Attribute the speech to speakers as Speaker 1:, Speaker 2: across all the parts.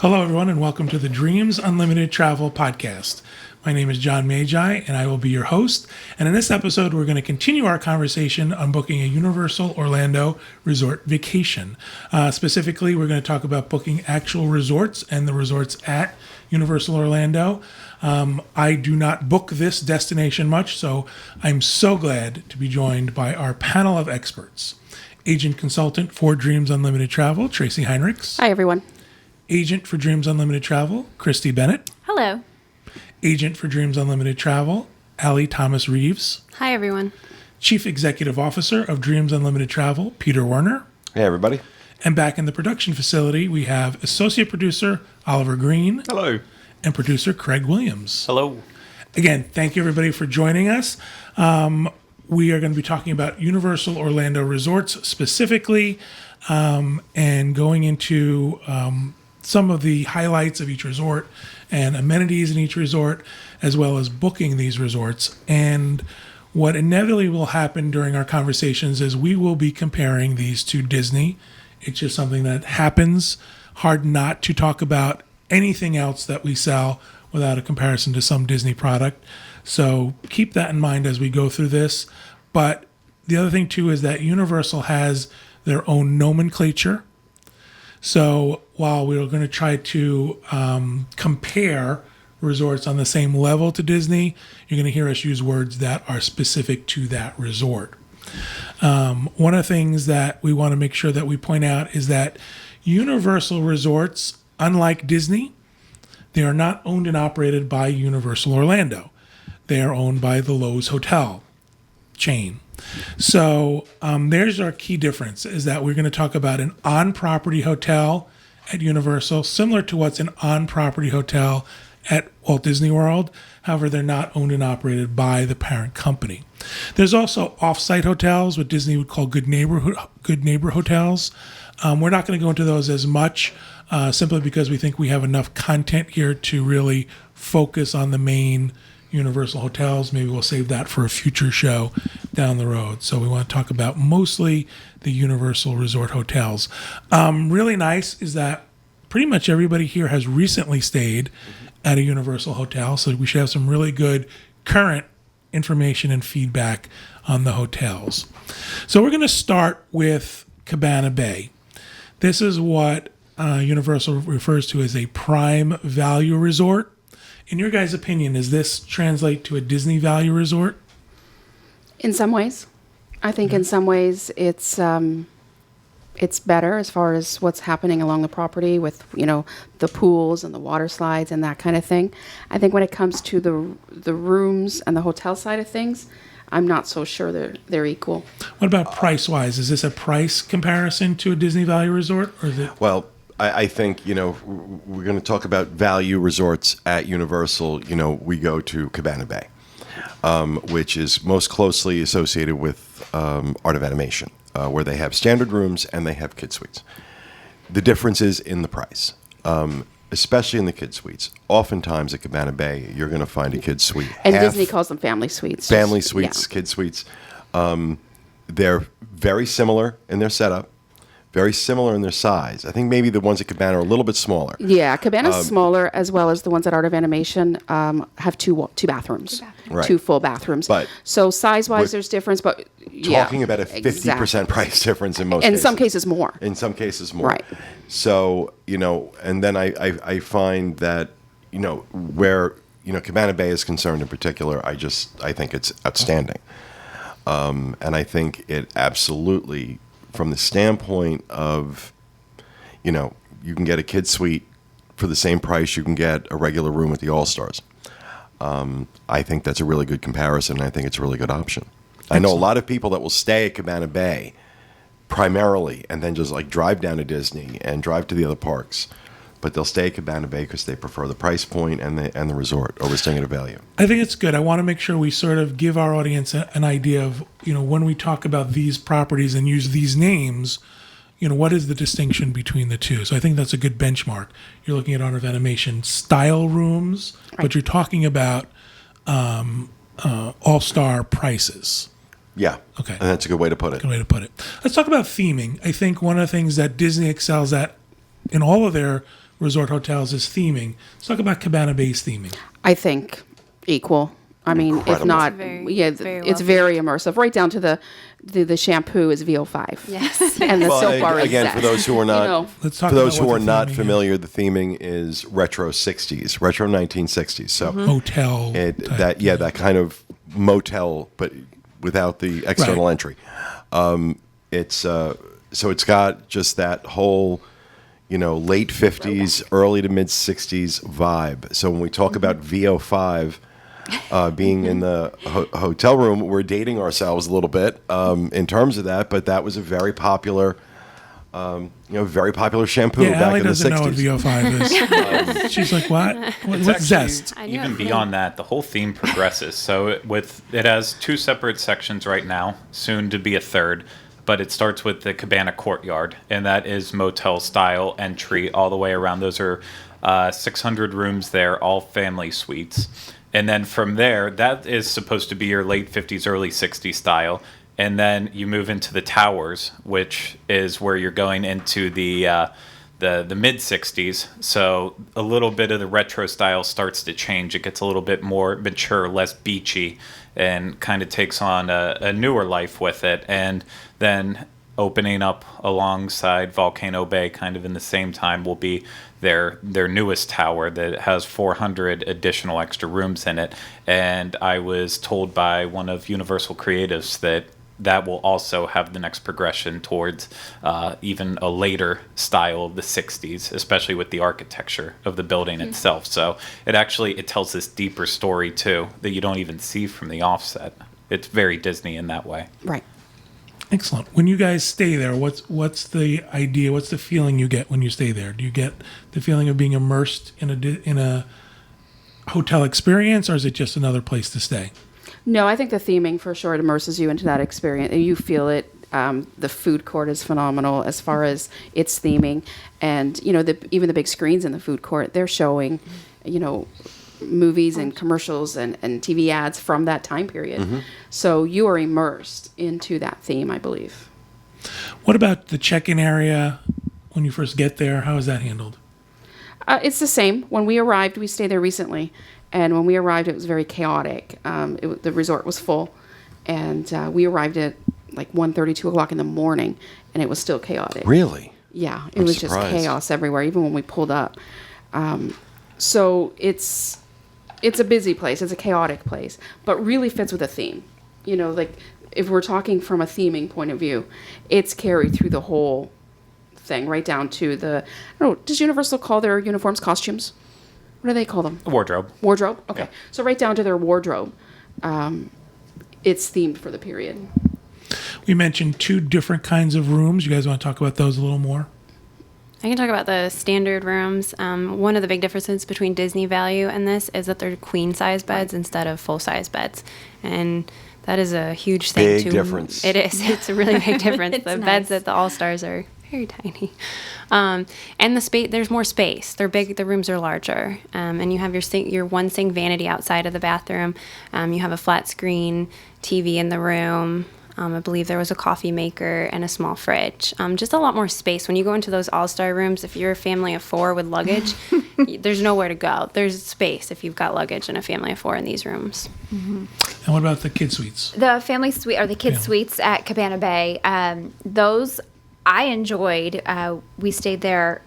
Speaker 1: Hello, everyone, and welcome to the Dreams Unlimited Travel podcast. My name is John Magi, and I will be your host. And in this episode, we're going to continue our conversation on booking a Universal Orlando resort vacation. Specifically, we're going to talk about booking actual resorts and the resorts at Universal Orlando. I do not book this destination much, so I'm so glad to be joined by our panel of experts. Agent consultant for Dreams Unlimited Travel, Tracy Heinrichs.
Speaker 2: Hi, everyone.
Speaker 1: Agent for Dreams Unlimited Travel, Christy Bennett.
Speaker 3: Hello.
Speaker 1: Agent for Dreams Unlimited Travel, Allie Thomas Reeves.
Speaker 3: Hi, everyone.
Speaker 1: Chief Executive Officer of Dreams Unlimited Travel, Peter Werner.
Speaker 4: Hey, everybody.
Speaker 1: And back in the production facility, we have Associate Producer Oliver Green.
Speaker 4: Hello.
Speaker 1: And Producer Craig Williams.
Speaker 4: Hello.
Speaker 1: Again, thank you, everybody, for joining us. We are going to be talking about Universal Orlando Resorts specifically and going into some of the highlights of each resort and amenities in each resort, as well as booking these resorts. And what inevitably will happen during our conversations is we will be comparing these to Disney. It's just something that happens. Hard not to talk about anything else that we sell without a comparison to some Disney product. So keep that in mind as we go through this. But the other thing, too, is that Universal has their own nomenclature. So while we're going to try to compare resorts on the same level to Disney, you're going to hear us use words that are specific to that resort. One of the things that we want to make sure that we point out is that Universal resorts, unlike Disney, they are not owned and operated by Universal Orlando. They are owned by the Loews Hotel chain. So there's our key difference, is that we're going to talk about an on-property hotel at Universal, similar to what's an on-property hotel at Walt Disney World. However, they're not owned and operated by the parent company. There's also off-site hotels, what Disney would call good neighbor hotels. We're not going to go into those as much, simply because we think we have enough content here to really focus on the main Universal hotels. Maybe we'll save that for a future show down the road. So we want to talk about mostly the Universal Resort hotels. Really nice is that pretty much everybody here has recently stayed at a Universal hotel. So we should have some really good current information and feedback on the hotels. So we're going to start with Cabana Bay. This is what Universal refers to as a prime value resort. In your guys' opinion, does this translate to a Disney value resort?
Speaker 2: In some ways, I think in some ways it's better as far as what's happening along the property with, the pools and the water slides and that kind of thing. I think when it comes to the rooms and the hotel side of things, I'm not so sure they're equal.
Speaker 1: What about price-wise? Is this a price comparison to a Disney value resort, or is it?
Speaker 4: Well, I think, we're going to talk about value resorts at Universal. We go to Cabana Bay, which is most closely associated with Art of Animation, where they have standard rooms and they have kid suites. The difference is in the price, especially in the kid suites. Oftentimes at Cabana Bay, you're going to find a kid suite.
Speaker 2: And Disney calls them family suites.
Speaker 4: Family suites, yeah. Kid suites. They're very similar in their setup. Very similar in their size. I think maybe the ones at Cabana are a little bit smaller.
Speaker 2: Yeah, Cabana's smaller, as well as the ones at Art of Animation have two bathrooms.
Speaker 4: Right.
Speaker 2: Two full bathrooms.
Speaker 4: But
Speaker 2: so size-wise, there's difference, but
Speaker 4: talking about a 50% price difference in most cases.
Speaker 2: In some cases, more.
Speaker 4: In some cases, more.
Speaker 2: Right.
Speaker 4: So, and then I find that, where, Cabana Bay is concerned in particular, I think it's outstanding. And I think it absolutely, from the standpoint of, you can get a kid suite for the same price you can get a regular room at the All-Stars. I think that's a really good comparison, and I think it's a really good option. I know a lot of people that will stay at Cabana Bay primarily and then just drive down to Disney and drive to the other parks. But they'll stay at Cabana Bay because they prefer the price point and the resort over staying at a value.
Speaker 1: I think it's good. I want to make sure we sort of give our audience an idea of, when we talk about these properties and use these names, what is the distinction between the two? So I think that's a good benchmark. You're looking at Art of Animation style rooms, right, but you're talking about all-star prices.
Speaker 4: Yeah.
Speaker 1: Okay.
Speaker 4: And that's a good way to put it.
Speaker 1: Good way to put it. Let's talk about theming. I think one of the things that Disney excels at in all of their resort hotels is theming. Let's talk about Cabana Bay's theming.
Speaker 2: I think equal. I mean, if
Speaker 4: Incredible.
Speaker 2: not,
Speaker 3: It's very-
Speaker 2: yeah,
Speaker 3: very well
Speaker 2: it's very immersive. Right down to the shampoo is VO5.
Speaker 3: Yes.
Speaker 2: And the
Speaker 4: Well,
Speaker 2: soap bar is
Speaker 4: again,
Speaker 2: Zest.
Speaker 4: for those who are not,
Speaker 2: You know,
Speaker 1: Let's talk
Speaker 4: for those
Speaker 1: about
Speaker 4: who
Speaker 1: what
Speaker 4: are
Speaker 1: the
Speaker 4: not
Speaker 1: theming is.
Speaker 4: familiar, the theming is retro 60s, retro 1960s. So
Speaker 1: Hotel. type.
Speaker 4: that kind of motel, but without the external
Speaker 1: Right.
Speaker 4: entry. It's so it's got just that whole, late 50s, early to mid 60s vibe. So when we talk about VO5 being in the hotel room, we're dating ourselves a little bit in terms of that. But that was a very popular, very popular shampoo
Speaker 1: Yeah,
Speaker 4: back
Speaker 1: Allie
Speaker 4: in the
Speaker 1: doesn't know what
Speaker 4: 60s.
Speaker 1: VO5 is. She's like, what?
Speaker 5: It's
Speaker 1: What's
Speaker 5: actually-
Speaker 1: Zest?
Speaker 3: I know.
Speaker 5: Even beyond that, the whole theme progresses. So it has two separate sections right now, soon to be a third. But it starts with the Cabana Courtyard, and that is motel style entry all the way around. Those are 600 rooms there, all family suites. And then from there, that is supposed to be your late 50s, early 60s style. And then you move into the towers, which is where you're going into the mid 60s. So a little bit of the retro style starts to change. It gets a little bit more mature, less beachy, and kind of takes on a newer life with it. And then opening up alongside Volcano Bay, kind of in the same time, will be their newest tower that has 400 additional extra rooms in it. And I was told by one of Universal Creatives that will also have the next progression towards even a later style of the 60s, especially with the architecture of the building itself. So it tells this deeper story too that you don't even see from the offset. It's very Disney in that way.
Speaker 2: right.
Speaker 1: Excellent. When you guys stay there, what's the idea? What's the feeling you get when you stay there? Do you get the feeling of being immersed in a hotel experience, or is it just another place to stay?
Speaker 2: No, I think the theming for sure immerses you into that experience. And you feel it. The food court is phenomenal as far as its theming, and even the big screens in the food court, they're showing, movies and commercials and TV ads from that time period. So you are immersed into that theme, I believe.
Speaker 1: What about the check-in area when you first get there? How is that handled?
Speaker 2: It's the same. When we arrived, we stayed there recently, and when we arrived, it was very chaotic. The resort was full, and we arrived at like 1:30, 2 o'clock in the morning, and it was still chaotic.
Speaker 4: Really?
Speaker 2: Yeah, it
Speaker 4: I'm
Speaker 2: was
Speaker 4: surprised.
Speaker 2: just chaos everywhere, even when we pulled up. So it's a busy place. It's a chaotic place, but really fits with a theme. Like if we're talking from a theming point of view, it's carried through the whole thing, right down to I don't know, does Universal call their uniforms costumes? What do they call them?
Speaker 5: Wardrobe.
Speaker 2: Wardrobe? Okay.
Speaker 5: Yeah.
Speaker 2: So right down to their wardrobe, it's themed for the period.
Speaker 1: We mentioned two different kinds of rooms. You guys want to talk about those a little more?
Speaker 3: I can talk about the standard rooms. One of the big differences between Disney Value and this is that they're queen size beds instead of full size beds, and that is a huge thing.
Speaker 4: Big difference.
Speaker 3: It is. It's a really big difference.
Speaker 6: It's
Speaker 3: The
Speaker 6: nice.
Speaker 3: beds at the All Stars are very tiny, and the space. There's more space. They're big. The rooms are larger, and you have your one sink vanity outside of the bathroom. You have a flat screen TV in the room. I believe there was a coffee maker and a small fridge. Just a lot more space. When you go into those all-star rooms, if you're a family of 4 with luggage, there's nowhere to go. There's space if you've got luggage and a family of 4 in these rooms.
Speaker 1: And what about the kid suites?
Speaker 6: The family suite or the kids'
Speaker 1: Yeah.
Speaker 6: suites at Cabana Bay, those I enjoyed. We stayed there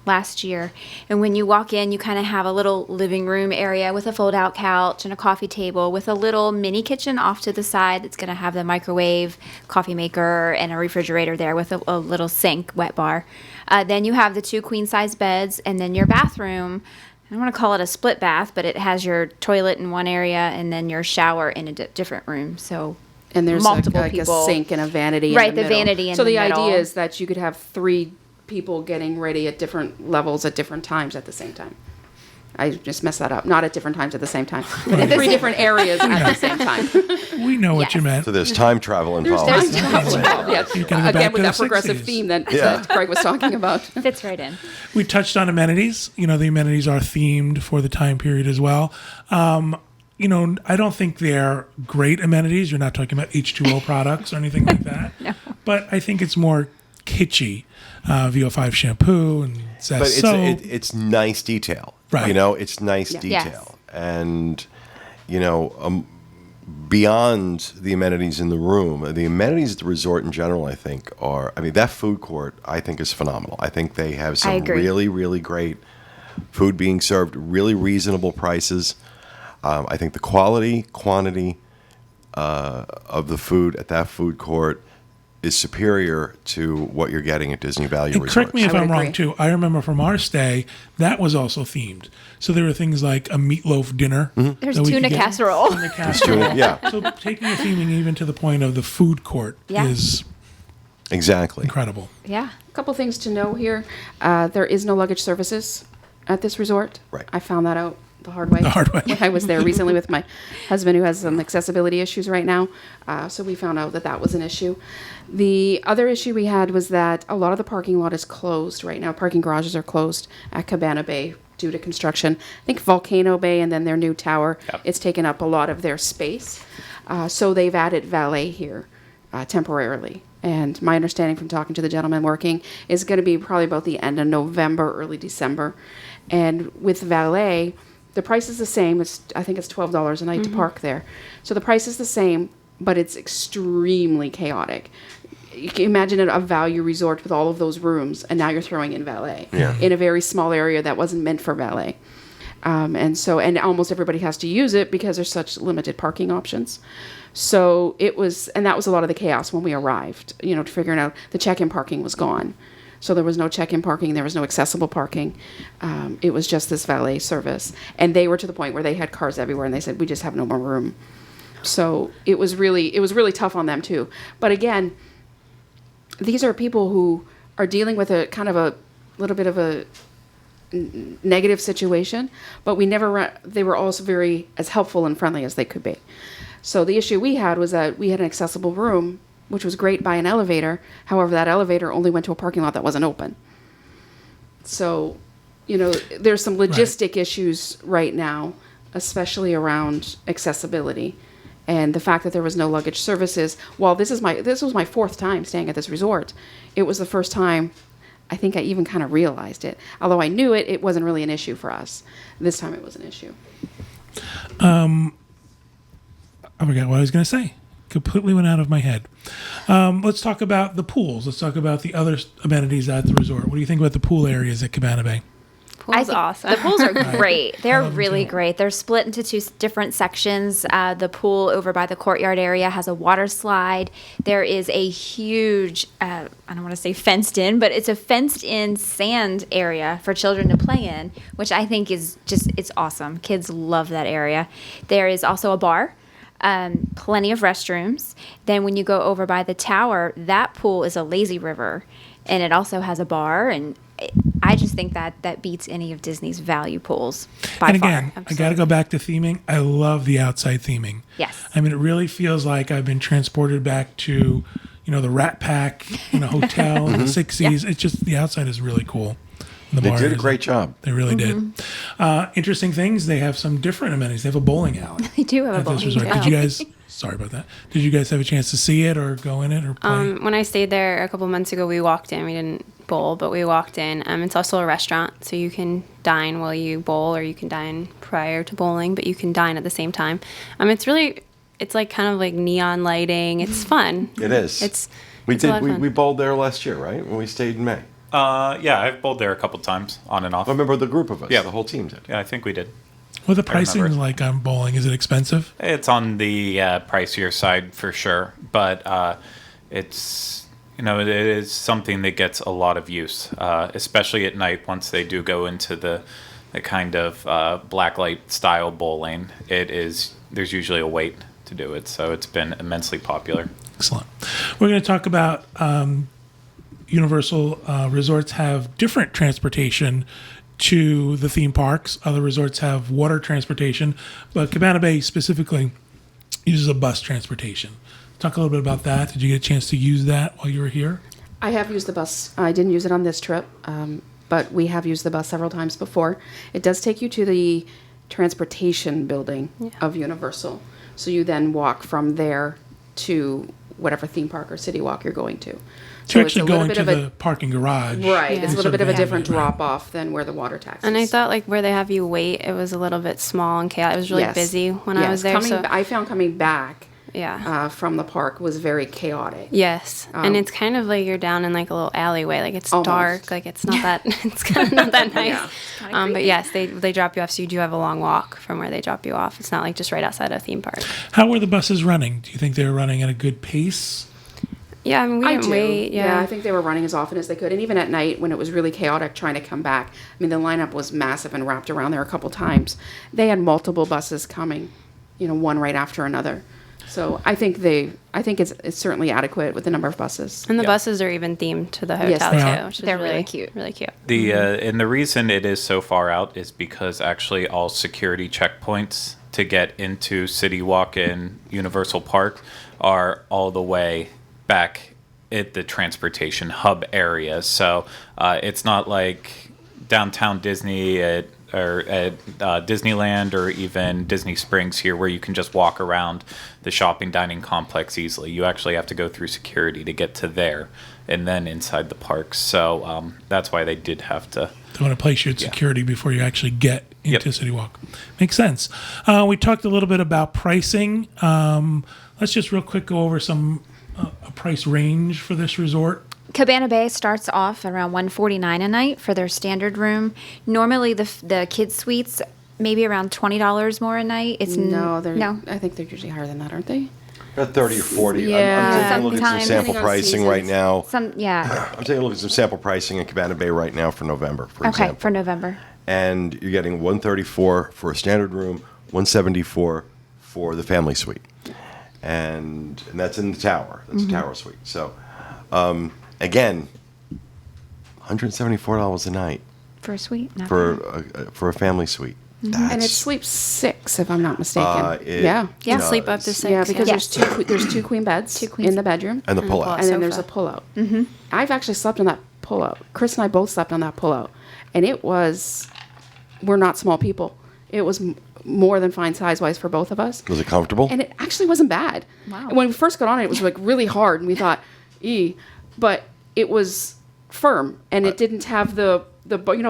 Speaker 6: last year, and when you walk in, you kind of have a little living room area with a fold-out couch and a coffee table with a little mini kitchen off to the side that's going to have the microwave, coffee maker, and a refrigerator there with a little sink, wet bar. Then you have the 2 queen-size beds, and then your bathroom. I don't want to call it a split bath, but it has your toilet in one area and then your shower in a different room. So
Speaker 2: And there's
Speaker 6: multiple
Speaker 2: like
Speaker 6: people.
Speaker 2: a sink and a vanity.
Speaker 6: Right,
Speaker 2: in the
Speaker 6: the
Speaker 2: middle.
Speaker 6: vanity in
Speaker 2: so
Speaker 6: the
Speaker 2: the
Speaker 6: middle.
Speaker 2: idea is that you could have 3 people getting ready at different levels at different times at the same time. I just messed that up. Not at different times at the same time, but in 3 different areas at the same time.
Speaker 1: We know what you
Speaker 6: Yes.
Speaker 1: meant.
Speaker 4: So there's time travel involved.
Speaker 2: There's yeah.
Speaker 1: You can go back
Speaker 2: Again,
Speaker 1: to
Speaker 2: with
Speaker 1: the
Speaker 2: that progressive
Speaker 1: 60s.
Speaker 2: theme that,
Speaker 4: Yeah.
Speaker 2: that Craig was talking about.
Speaker 6: Fits right in.
Speaker 1: We touched on amenities. The amenities are themed for the time period as well. I don't think they're great amenities. You're not talking about H2O products or anything like that. No. But I think it's more kitschy. VO5 shampoo and Zest
Speaker 4: But
Speaker 1: soap.
Speaker 4: it's nice detail.
Speaker 1: Right.
Speaker 4: You know, it's nice
Speaker 2: Yeah.
Speaker 4: detail. And, you know, beyond the amenities in the room, the amenities at the resort in general, I think, are, I mean, that food court, I think, is phenomenal. I think they have some
Speaker 6: agree.
Speaker 4: really, really great food being served, really reasonable prices. I think the quality, quantity of the food at that food court is superior to what you're getting at Disney Value
Speaker 1: And
Speaker 4: Resorts.
Speaker 1: correct me if
Speaker 2: I would
Speaker 1: I'm wrong
Speaker 2: agree.
Speaker 1: too. I remember from our stay that was also themed. So there were things like a meatloaf dinner.
Speaker 6: There's
Speaker 1: that we
Speaker 6: tuna
Speaker 1: could get-
Speaker 6: casserole.
Speaker 1: Tuna casserole.
Speaker 4: Yeah.
Speaker 1: So taking the theming even to the point of the food court
Speaker 6: Yeah.
Speaker 1: is
Speaker 4: Exactly.
Speaker 1: incredible.
Speaker 6: Yeah.
Speaker 2: A couple things to know here. There is no luggage services at this resort.
Speaker 4: Right.
Speaker 2: I found that out the hard way.
Speaker 1: The hard way.
Speaker 2: When I was there recently with my husband who has some accessibility issues right now. So we found out that that was an issue. The other issue we had was that a lot of the parking lot is closed right now. Parking garages are closed at Cabana Bay due to construction. I think Volcano Bay and then their new tower,
Speaker 5: Yep.
Speaker 2: it's taken up a lot of their space. So they've added valet here temporarily. And my understanding from talking to the gentleman working is going to be probably about the end of November, early December. And with valet, the price is the same. I think it's $12 a night to park there. So the price is the same, but it's extremely chaotic. You can imagine a value resort with all of those rooms, and now you're throwing in valet
Speaker 4: Yeah.
Speaker 2: in a very small area that wasn't meant for valet. And almost everybody has to use it because there's such limited parking options. So it was, and that was a lot of the chaos when we arrived, you know, to figuring out the check-in parking was gone. So there was no check-in parking, there was no accessible parking. It was just this valet service. And they were to the point where they had cars everywhere and they said, we just have no more room. So it was really tough on them too. But again, these are people who are dealing with a kind of a little bit of a negative situation, but they were also very as helpful and friendly as they could be. So the issue we had was that we had an accessible room, which was great by an elevator. However, that elevator only went to a parking lot that wasn't open. So, you know, there's some logistic issues right now, especially around accessibility. And the fact that there was no luggage services, while this was my fourth time staying at this resort, it was the first time I think I even kind of realized it. Although I knew it, it wasn't really an issue for us. This time it was an issue.
Speaker 1: I forgot what I was going to say. Completely went out of my head. Let's talk about the pools. Let's talk about the other amenities at the resort. What do you think about the pool areas at Cabana Bay?
Speaker 3: Pool's
Speaker 6: think
Speaker 3: awesome.
Speaker 6: The pools are great. They're
Speaker 1: love them
Speaker 6: really
Speaker 1: too.
Speaker 6: great. They're split into two different sections. The pool over by the courtyard area has a water slide. There is a huge, I don't want to say fenced in, but it's a fenced in sand area for children to play in, which I think is it's awesome. Kids love that area. There is also a bar. Plenty of restrooms. Then when you go over by the tower, that pool is a lazy river, and it also has a bar. And I just think that beats any of Disney's value pools by
Speaker 1: And
Speaker 6: far.
Speaker 1: again, I got to go back to theming. I love the outside theming.
Speaker 6: Yes.
Speaker 1: I mean, it really feels like I've been transported back to, you know, the Rat Pack in a hotel in the 60s. It's just, the outside is really cool. And the
Speaker 4: They
Speaker 1: bar
Speaker 4: did a
Speaker 1: is-
Speaker 4: great job.
Speaker 1: They really did. Interesting things. They have some different amenities. They have a bowling alley.
Speaker 6: They do have a
Speaker 1: at this
Speaker 6: bowling
Speaker 1: resort. Did
Speaker 6: alley.
Speaker 1: you guys? Sorry about that. Did you guys have a chance to see it or go in it or play?
Speaker 3: When I stayed there a couple months ago, we walked in. We didn't bowl, but we walked in. It's also a restaurant, so you can dine while you bowl, or you can dine prior to bowling, but you can dine at the same time. It's like kind of like neon lighting. It's fun.
Speaker 4: It is.
Speaker 3: It's
Speaker 4: We
Speaker 3: it's a lot
Speaker 4: did.
Speaker 3: of fun.
Speaker 4: We bowled there last year, right? When we stayed in May.
Speaker 5: Yeah, I've bowled there a couple times, on and off.
Speaker 4: I remember the group of us.
Speaker 5: Yeah.
Speaker 4: The whole team did.
Speaker 5: Yeah, I think we did.
Speaker 1: What the
Speaker 5: I remember
Speaker 1: pricing
Speaker 5: it.
Speaker 1: like on bowling? Is it expensive?
Speaker 5: It's on the pricier side for sure, but it's it is something that gets a lot of use, especially at night. Once they do go into the kind of blacklight style bowling, there's usually a wait to do it, so it's been immensely popular.
Speaker 1: Excellent. We're going to talk about Universal resorts have different transportation to the theme parks. Other resorts have water transportation, but Cabana Bay specifically uses a bus transportation. Talk a little bit about that. Did you get a chance to use that while you were here?
Speaker 2: I have used the bus. I didn't use it on this trip, but we have used the bus several times before. It does take you to the transportation building of Universal. So you then walk from there to whatever theme park or city walk you're going to.
Speaker 1: So you're
Speaker 2: it's a
Speaker 1: actually
Speaker 2: little
Speaker 1: going
Speaker 2: bit
Speaker 1: to
Speaker 2: of a
Speaker 1: the parking garage.
Speaker 2: right.
Speaker 3: Yeah.
Speaker 2: It's a little bit of a different
Speaker 1: Right.
Speaker 2: drop off than where the water taxi.
Speaker 3: And I
Speaker 2: is.
Speaker 3: thought like where they have you wait, it was a little bit small and chaotic. It was really
Speaker 2: Yes.
Speaker 3: busy when I
Speaker 2: Yes.
Speaker 3: was there.
Speaker 2: Coming, I found coming back
Speaker 3: yeah.
Speaker 2: from the park was very chaotic.
Speaker 3: Yes, and it's kind of like you're down in like a little alleyway. Like it's
Speaker 2: Almost.
Speaker 3: dark. Like it's not that. It's kind of not that nice.
Speaker 2: Yeah.
Speaker 3: But yes, they drop you off, so you do have a long walk from where they drop you off. It's not like just right outside a theme park.
Speaker 1: How were the buses running? Do you think they were running at a good pace?
Speaker 3: Yeah, I mean we
Speaker 2: I
Speaker 3: didn't
Speaker 2: do.
Speaker 3: wait. Yeah.
Speaker 2: I think they were running as often as they could, and even at night when it was really chaotic trying to come back. I mean, the lineup was massive and wrapped around there a couple times. They had multiple buses coming, one right after another. So I think it's certainly adequate with the number of buses.
Speaker 3: And the
Speaker 5: Yeah.
Speaker 3: buses are even themed to the
Speaker 2: Yes,
Speaker 3: hotel
Speaker 2: they
Speaker 3: too,
Speaker 1: are.
Speaker 3: which is
Speaker 6: They're really cute.
Speaker 3: Really cute.
Speaker 5: And the reason it is so far out is because actually all security checkpoints to get into City Walk and Universal Park are all the way back at the transportation hub area. So it's not like downtown Disney at Disneyland or even Disney Springs here, where you can just walk around the shopping dining complex easily. You actually have to go through security to get to there and then inside the parks. So that's why they did have to.
Speaker 1: They want to place you at security before you actually get into
Speaker 5: Yep.
Speaker 1: City Walk. Makes sense. We talked a little bit about pricing. Let's just real quick go over some a price range for this resort.
Speaker 6: Cabana Bay starts off around $149 a night for their standard room. Normally, the kids suites maybe around $20 more a night. It's
Speaker 2: No,
Speaker 6: no.
Speaker 2: I think they're usually higher than that, aren't they?
Speaker 4: About 30 or 40.
Speaker 2: Yeah.
Speaker 4: I'm taking a look at some
Speaker 6: Sometimes.
Speaker 4: sample
Speaker 2: Depending on
Speaker 4: pricing right
Speaker 2: seasons.
Speaker 4: now.
Speaker 6: Yeah.
Speaker 4: I'm taking a look at some sample pricing in Cabana Bay right now for November, for
Speaker 6: Okay,
Speaker 4: example.
Speaker 6: for November.
Speaker 4: And you're getting 134 for a standard room, 174 for the family suite, and that's in the tower. That's a tower suite. So, again, $174 a night
Speaker 6: For a suite. Not bad.
Speaker 4: for a family suite.
Speaker 2: And it sleeps 6, if I'm not mistaken.
Speaker 4: It
Speaker 2: yeah.
Speaker 3: Yeah,
Speaker 4: does.
Speaker 3: sleep up to 6.
Speaker 2: Yeah, because
Speaker 6: Yes.
Speaker 2: there's two queen beds
Speaker 6: Two queens.
Speaker 2: in the bedroom,
Speaker 4: And the pull-out.
Speaker 2: and then there's a
Speaker 3: sofa.
Speaker 2: pull-out. Mm-hmm. I've actually slept on that pull-out. Chris and I both slept on that pull-out, and we're not small people. It was more than fine size-wise for both of us.
Speaker 4: Was it comfortable?
Speaker 2: And it actually wasn't bad.
Speaker 6: Wow.
Speaker 2: When we first got on it, it was like really hard, and we thought, but it was firm, and it didn't have the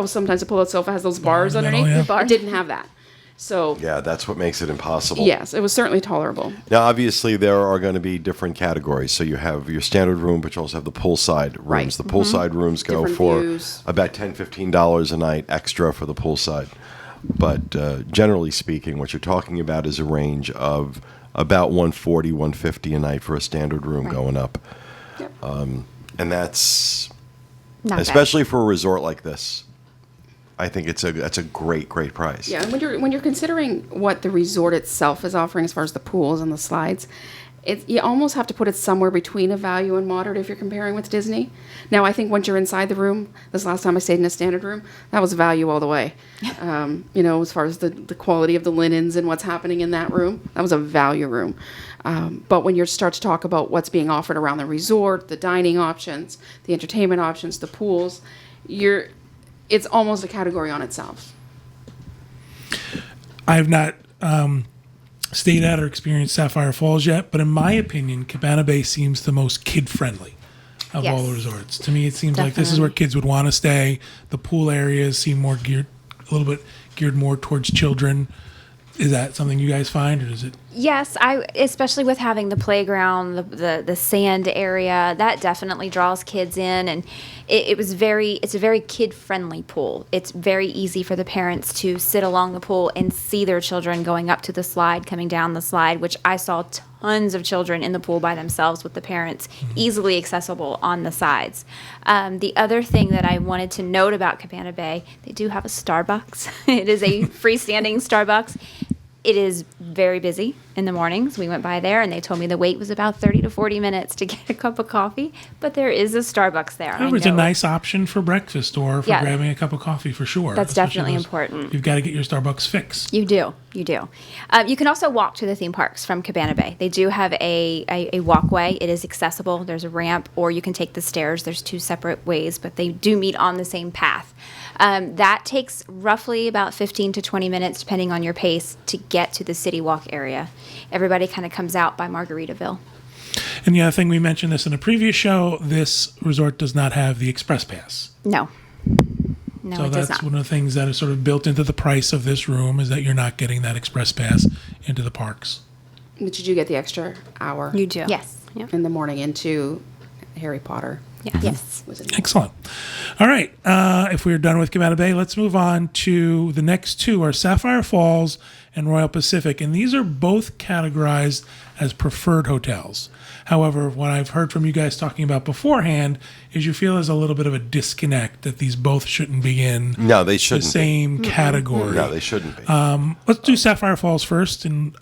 Speaker 2: sometimes the pull-out sofa has those bars
Speaker 1: in the middle,
Speaker 2: underneath.
Speaker 1: yeah.
Speaker 2: It didn't have that. So
Speaker 4: Yeah, that's what makes it impossible.
Speaker 2: yes, it was certainly tolerable.
Speaker 4: Now, obviously, there are going to be different categories. So you have your standard room, but you also have the poolside rooms.
Speaker 2: Right.
Speaker 4: The poolside rooms go
Speaker 2: Different
Speaker 4: for
Speaker 2: views.
Speaker 4: about $10, $15 a night extra for the poolside. But generally speaking, what you're talking about is a range of about $140, $150 a night for a standard room going up.
Speaker 2: Yep.
Speaker 4: And that's,
Speaker 6: Not bad.
Speaker 4: especially for a resort like this, I think that's a great price.
Speaker 2: Yeah, and when you're considering what the resort itself is offering as far as the pools and the slides, you almost have to put it somewhere between a value and moderate if you're comparing with Disney. Now, I think once you're inside the room, this last time I stayed in a standard room, that was value all the way. As far as the quality of the linens and what's happening in that room, that was a value room. But when you start to talk about what's being offered around the resort, the dining options, the entertainment options, the pools, it's almost a category on itself.
Speaker 1: I've not stayed at or experienced Sapphire Falls yet, but in my opinion, Cabana Bay seems the most kid-friendly of all the
Speaker 6: Yes.
Speaker 1: resorts. To me, it seems like this is where kids would want to stay. The pool areas seem a little bit geared more towards children. Is that something you guys find, or is it?
Speaker 6: Yes, especially with having the playground, the sand area, that definitely draws kids in, and it's a very kid friendly pool. It's very easy for the parents to sit along the pool and see their children going up to the slide, coming down the slide, which I saw tons of children in the pool by themselves with the parents, easily accessible on the sides. The other thing that I wanted to note about Cabana Bay, they do have a Starbucks. It is a freestanding Starbucks. It is very busy in the mornings. We went by there and they told me the wait was about 30 to 40 minutes to get a cup of coffee, but there is a Starbucks there. I
Speaker 1: It's a
Speaker 6: know.
Speaker 1: nice option for breakfast or for
Speaker 6: Yeah.
Speaker 1: grabbing a cup of coffee for sure.
Speaker 6: That's
Speaker 1: Especially
Speaker 6: definitely
Speaker 1: those-
Speaker 6: important.
Speaker 1: You've got to get your Starbucks fix.
Speaker 6: You do. You do. You can also walk to the theme parks from Cabana Bay. They do have a walkway. It is accessible. There's a ramp, or you can take the stairs. There's two separate ways, but they do meet on the same path. That takes roughly about 15 to 20 minutes, depending on your pace, to get to the City Walk area. Everybody kind of comes out by Margaritaville.
Speaker 1: And the other thing, we mentioned this in a previous show, this resort does not have the express pass.
Speaker 6: No. No,
Speaker 1: So
Speaker 6: it does
Speaker 1: that's
Speaker 6: not.
Speaker 1: one of the things that is sort of built into the price of this room, is that you're not getting that express pass into the parks.
Speaker 2: But you do get the extra hour
Speaker 3: You do.
Speaker 6: Yes.
Speaker 3: Yep.
Speaker 2: in the morning into Harry Potter.
Speaker 6: Yes.
Speaker 2: Was it?
Speaker 1: Excellent. All right. If we're done with Cabana Bay, let's move on to the next two are Sapphire Falls and Royal Pacific. And these are both categorized as preferred hotels. However, what I've heard from you guys talking about beforehand is you feel there's a little bit of a disconnect, that these both shouldn't be in
Speaker 4: No, they
Speaker 1: the
Speaker 4: shouldn't.
Speaker 1: same category.
Speaker 4: No, they shouldn't be.
Speaker 1: Let's do Sapphire Falls first, and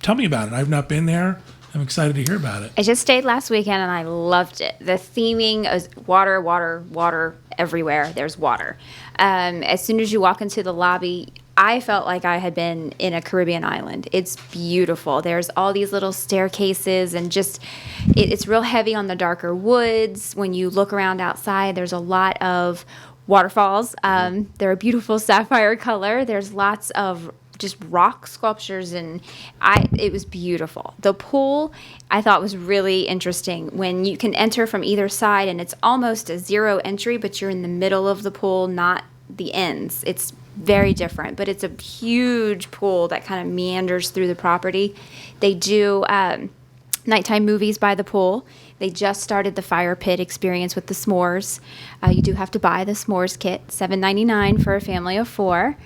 Speaker 1: tell me about it. I've not been there. I'm excited to hear about it.
Speaker 6: I just stayed last weekend and I loved it. The theming is water, water, water everywhere. There's water. As soon as you walk into the lobby, I felt like I had been in a Caribbean island. It's beautiful. There's all these little staircases and just, it's real heavy on the darker woods. When you look around outside, there's a lot of waterfalls. They're a beautiful sapphire color. There's lots of just rock sculptures, and it was beautiful. The pool I thought was really interesting when you can enter from either side, and it's almost a zero entry, but you're in the middle of the pool, not the ends. It's very different, but it's a huge pool that kind of meanders through the property. They do nighttime movies by the pool. They just started the fire pit experience with the s'mores. You do have to buy the s'mores kit, $7.99 for a family of 4.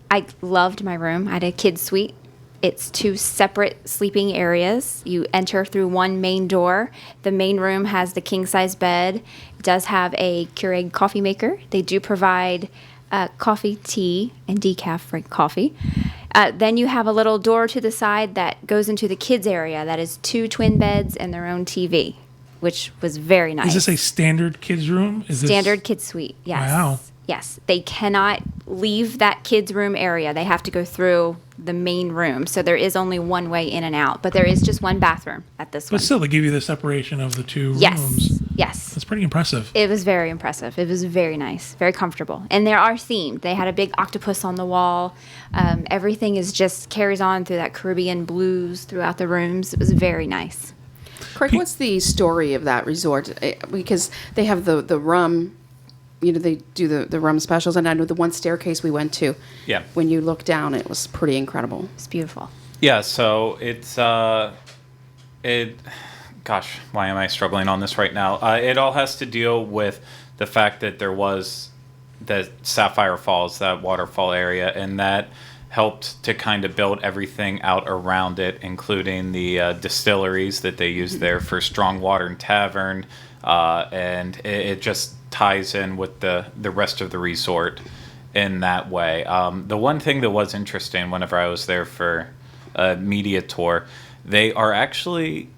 Speaker 6: I loved my room. I had a kid's suite. It's 2 separate sleeping areas. You enter through one main door. The main room has the king-size bed. It does have a Keurig coffee maker. They do provide coffee, tea, and decaf for coffee. Then you have a little door to the side that goes into the kids' area. That is 2 twin beds and their own TV, which was very nice.
Speaker 1: Is this a standard kids room? Is
Speaker 6: Standard kids suite, yes.
Speaker 1: Wow.
Speaker 6: Yes, they cannot leave that kids' room area. They have to go through the main room. So there is only one way in and out, but there is just one bathroom at this
Speaker 1: But
Speaker 6: one.
Speaker 1: still, they give you the separation of the two
Speaker 6: Yes,
Speaker 1: rooms.
Speaker 6: yes.
Speaker 1: That's pretty impressive.
Speaker 6: It was very impressive. It was very nice, very comfortable. And they are themed. They had a big octopus on the wall. Everything is just carries on through that Caribbean blues throughout the rooms. It was very nice.
Speaker 2: Craig, what's the story of that resort? Because they have the rum, they do the rum specials, and I know the one staircase we went to.
Speaker 5: Yeah.
Speaker 2: When you look down, it was pretty incredible.
Speaker 6: It's beautiful.
Speaker 5: Yeah, so it's gosh, why am I struggling on this right now? It all has to deal with the fact that there was the Sapphire Falls, that waterfall area, and that helped to kind of build everything out around it, including the distilleries that they use there for Strong Water and Tavern, and it just ties in with the rest of the resort in that way. The one thing that was interesting whenever I was there for a media tour, they are actually,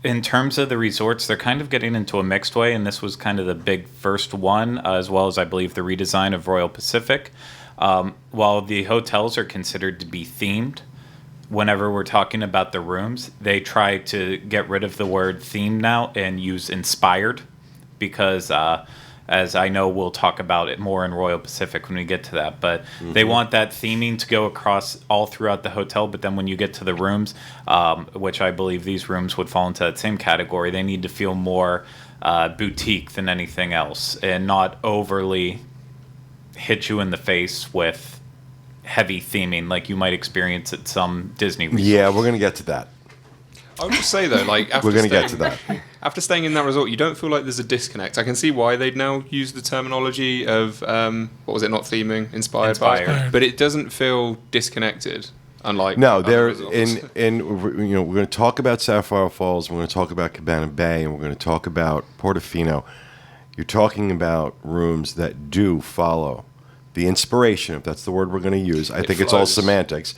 Speaker 5: in terms of the resorts, they're kind of getting into a mixed way, and this was kind of the big first one, as well as I believe the redesign of Royal Pacific. While the hotels are considered to be themed, whenever we're talking about the rooms, they try to get rid of the word theme now and use inspired, because as I know we'll talk about it more in Royal Pacific when we get to that, but they want that theming to go across all throughout the hotel, but then when you get to the rooms, which I believe these rooms would fall into that same category, they need to feel more boutique than anything else, and not overly hit you in the face with heavy theming like you might experience at some Disney resorts.
Speaker 4: Yeah, we're going to get to that.
Speaker 7: I would just say though, like after
Speaker 4: We're going to
Speaker 7: staying-
Speaker 4: get to that.
Speaker 7: After staying in that resort, you don't feel like there's a disconnect. I can see why they'd now use the terminology of what was it? Not theming, inspired by.
Speaker 5: Inspired.
Speaker 7: But it doesn't feel disconnected. Unlike
Speaker 4: No,
Speaker 7: other
Speaker 4: they're
Speaker 7: resorts.
Speaker 4: we're going to talk about Sapphire Falls. We're going to talk about Cabana Bay, and we're going to talk about Portofino. You're talking about rooms that do follow the inspiration, if that's the word we're going to use. I think it's all
Speaker 7: flows.
Speaker 4: semantics,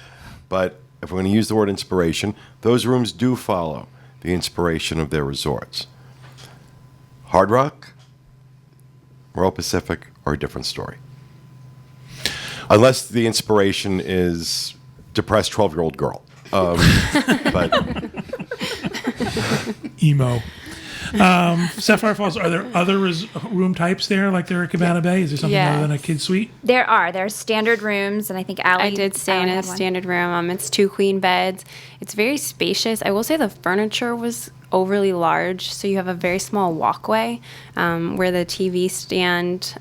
Speaker 4: but if we're going to use the word inspiration, those rooms do follow the inspiration of their resorts. Hard Rock, Royal Pacific are a different story. Unless the inspiration is depressed 12-year-old girl. But
Speaker 1: Emo. Sapphire Falls, are there other room types there like there at Cabana Bay? Is there something other than a kid's suite?
Speaker 6: There's standard rooms, and I think Allie
Speaker 3: I did stay in
Speaker 6: Allie
Speaker 3: a
Speaker 6: had one.
Speaker 3: standard room. It's 2 queen beds. It's very spacious. I will say the furniture was overly large, so you have a very small walkway where the TV stand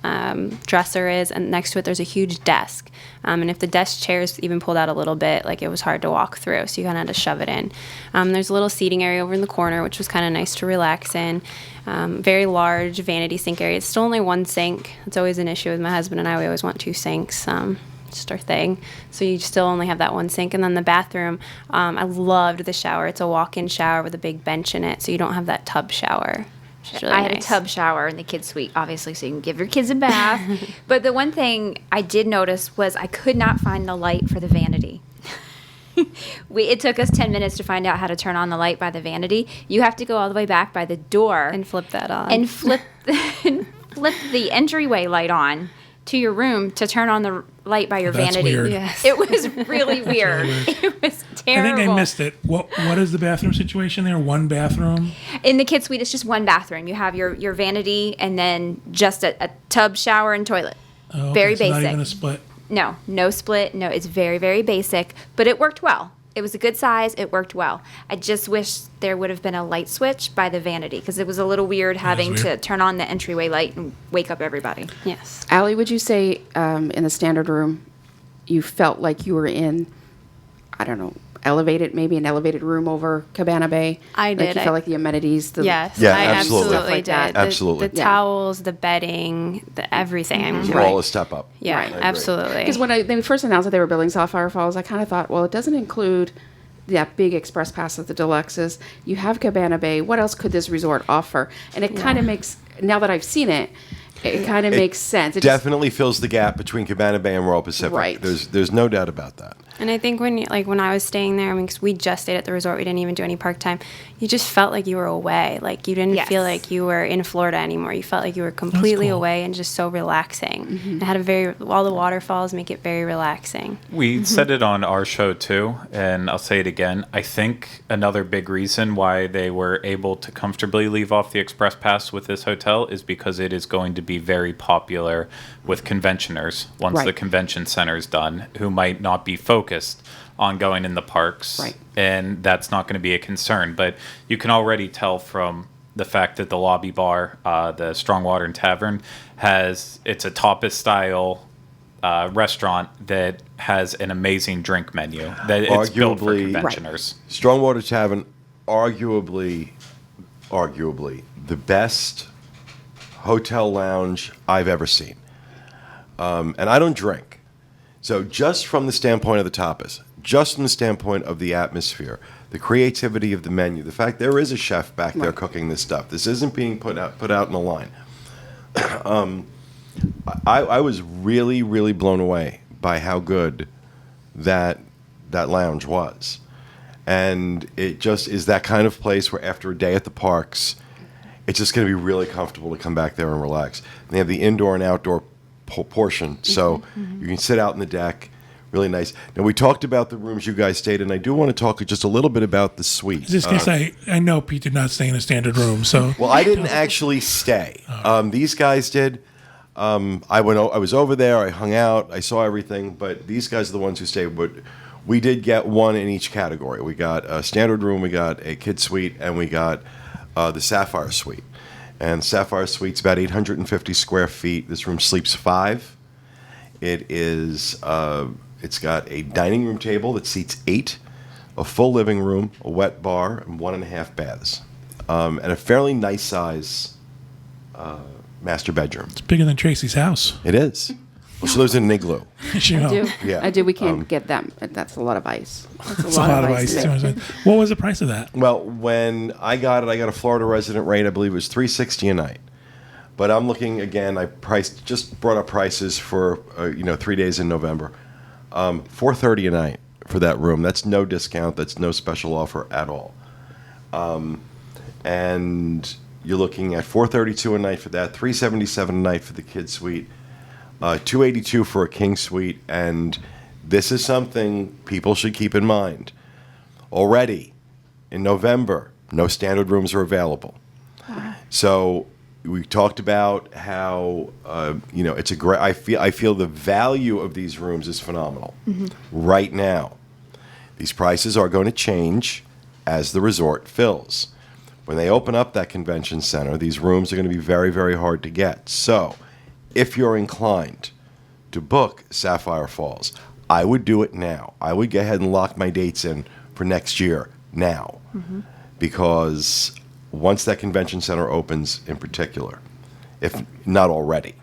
Speaker 3: dresser is, and next to it there's a huge desk. And if the desk chairs even pulled out a little bit, like it was hard to walk through, so you kind of had to shove it in. There's a little seating area over in the corner, which was kind of nice to relax in. Very large vanity sink area. It's still only one sink. It's always an issue with my husband and I. We always want two sinks. Just our thing. So you still only have that one sink. And then the bathroom, I loved the shower. It's a walk-in shower with a big bench in it, so you don't have that tub shower. Which is really
Speaker 6: I had
Speaker 3: nice.
Speaker 6: a tub shower in the kids' suite, obviously, so you can give your kids a bath. But the one thing I did notice was I could not find the light for the vanity. It took us 10 minutes to find out how to turn on the light by the vanity. You have to go all the way back by the door
Speaker 3: And flip that on.
Speaker 6: and flip the entryway light on to your room to turn on the light by your
Speaker 1: That's
Speaker 6: vanity.
Speaker 1: weird.
Speaker 3: Yes.
Speaker 6: It was really weird. It was
Speaker 1: I
Speaker 6: terrible.
Speaker 1: think I missed it. What is the bathroom situation there? One bathroom?
Speaker 6: In the kids' suite, it's just one bathroom. You have your vanity and then just a tub, shower, and toilet.
Speaker 1: Oh, okay,
Speaker 6: Very
Speaker 1: so not
Speaker 6: basic.
Speaker 1: even a split.
Speaker 6: No split. No, it's very, very basic, but it worked well. It was a good size. It worked well. I just wish there would have been a light switch by the vanity because it was a little weird having to
Speaker 1: weird.
Speaker 6: turn on the entryway light and wake up everybody.
Speaker 3: Yes.
Speaker 2: Allie, would you say in the standard room, you felt like you were in, I don't know, maybe an elevated room over Cabana Bay?
Speaker 3: I
Speaker 2: Like
Speaker 3: did.
Speaker 2: you felt like the amenities?
Speaker 3: Yes,
Speaker 4: Yeah,
Speaker 3: I
Speaker 4: absolutely.
Speaker 3: absolutely
Speaker 2: Stuff like
Speaker 3: did.
Speaker 2: that.
Speaker 4: Absolutely.
Speaker 3: The
Speaker 2: Yeah.
Speaker 3: towels, the bedding, the everything. I mean,
Speaker 4: Those are all a step up.
Speaker 3: yeah,
Speaker 2: Right. I agree.
Speaker 3: absolutely.
Speaker 2: Because when they first announced that they were building Sapphire Falls, I kind of thought, well, it doesn't include that big express pass of the deluxes. You have Cabana Bay. What else could this resort offer? And it kind of makes, now that I've seen it, it kind of makes sense. It just-
Speaker 4: Definitely fills the gap between Cabana Bay and Royal Pacific.
Speaker 2: Right.
Speaker 4: There's no doubt about that.
Speaker 3: And I think when I was staying there, I mean, 'cause we just stayed at the resort, we didn't even do any park time. You just felt like you were away. Like you didn't
Speaker 6: Yes.
Speaker 3: feel like you were in Florida anymore. You felt like you were completely
Speaker 1: cool.
Speaker 3: away and just so relaxing. It had all the waterfalls make it very relaxing.
Speaker 5: We said it on our show too, and I'll say it again. I think another big reason why they were able to comfortably leave off the express pass with this hotel is because it is going to be very popular with conventioners once
Speaker 2: Right.
Speaker 5: the convention center is done, who might not be focused on going in the parks,
Speaker 2: Right.
Speaker 5: and that's not going to be a concern. But you can already tell from the fact that the lobby bar, the Strongwater and Tavern, it's a tapas style restaurant that has an amazing drink menu that it's built for
Speaker 4: Arguably-
Speaker 5: conventioners.
Speaker 4: Strongwater Tavern, arguably the best hotel lounge I've ever seen. And I don't drink. So just from the standpoint of the tapas, just from the standpoint of the atmosphere, the creativity of the menu, the fact there is a chef back there cooking this stuff. This isn't being put out in a line. I was really, really blown away by how good that lounge was. And it just is that kind of place where after a day at the parks, it's just going to be really comfortable to come back there and relax. And they have the indoor and outdoor portion, so you can sit out on the deck. Really nice. Now, we talked about the rooms you guys stayed in. I do want to talk just a little bit about the suite.
Speaker 1: Just because I know Pete did not stay in a standard room, so
Speaker 4: Well, I didn't actually stay. These guys did. I was over there. I hung out. I saw everything. But these guys are the ones who stayed. But we did get one in each category. We got a standard room. We got a kid suite, and we got the Sapphire Suite. And Sapphire Suite's about 850 square feet. This room sleeps 5. It is. It's got a dining room table that seats 8, a full living room, a wet bar, and 1.5 baths, and a fairly nice size master bedroom.
Speaker 1: it's bigger than Tracy's house.
Speaker 4: It is. Well, she lives in an igloo.
Speaker 1: You know,
Speaker 2: I do.
Speaker 4: Yeah.
Speaker 2: I do. We can't get them. That's a lot of ice. That's
Speaker 1: it's a lot of ice.
Speaker 2: to make.
Speaker 1: What was the price of that?
Speaker 4: Well, when I got it, I got a Florida resident rate. I believe it was $360 a night. But I'm looking again. I just brought up prices for 3 days in November. $430 a night for that room. That's no discount. That's no special offer at all. And you're looking at $432 a night for that, $377 a night for the kid suite, $282 for a king suite, and this is something people should keep in mind. Already in November, no standard rooms are available. So we talked about how it's a great. I feel the value of these rooms is phenomenal right now. These prices are going to change as the resort fills. When they open up that convention center, these rooms are going to be very, very hard to get. So, if you're inclined to book Sapphire Falls, I would do it now. I would go ahead and lock my dates in for next year now. Because once that convention center opens in particular, if not already,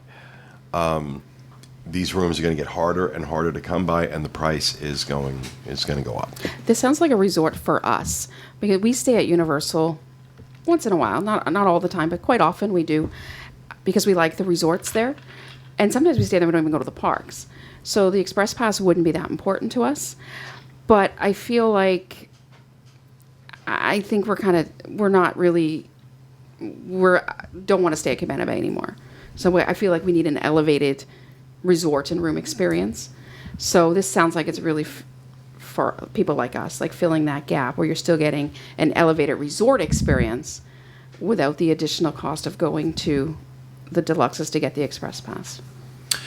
Speaker 4: these rooms are going to get harder and harder to come by, and the price is going to go up.
Speaker 2: This sounds like a resort for us because we stay at Universal once in a while, not all the time, but quite often we do because we like the resorts there. And sometimes we stay there, we don't even go to the parks. So the Express Pass wouldn't be that important to us. But I feel like, I think we don't want to stay at Cabana Bay anymore. So I feel like we need an elevated resort and room experience. So this sounds like it's really for people like us, like filling that gap where you're still getting an elevated resort experience without the additional cost of going to the deluxes to get the Express Pass.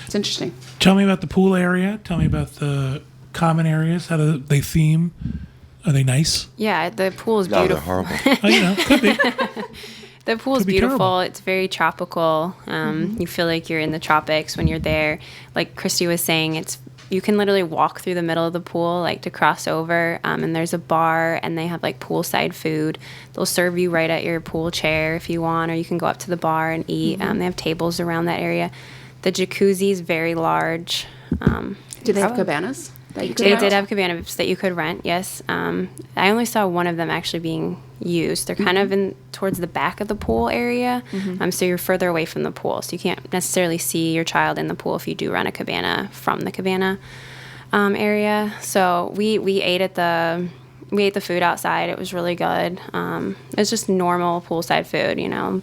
Speaker 2: It's interesting.
Speaker 1: Tell me about the pool area. Tell me about the common areas. How do they theme? Are they nice?
Speaker 3: Yeah, the pool is
Speaker 4: No, they're
Speaker 3: beautiful.
Speaker 4: horrible.
Speaker 1: Could be.
Speaker 3: The pool is
Speaker 1: Could be
Speaker 3: beautiful.
Speaker 1: terrible.
Speaker 3: It's very tropical. You feel like you're in the tropics when you're there. Like Christy was saying, you can literally walk through the middle of the pool, like to cross over. And there's a bar, and they have like poolside food. They'll serve you right at your pool chair if you want, or you can go up to the bar and eat. They have tables around that area. The jacuzzi is very large.
Speaker 2: Do they have cabanas that you could
Speaker 3: They
Speaker 2: rent?
Speaker 3: did have cabanas that you could rent, yes. I only saw one of them actually being used. They're kind of in towards the back of the pool area, so you're further away from the pool. So you can't necessarily see your child in the pool if you do rent a cabana from the cabana area. So we ate the food outside. It was really good. It was just normal poolside food,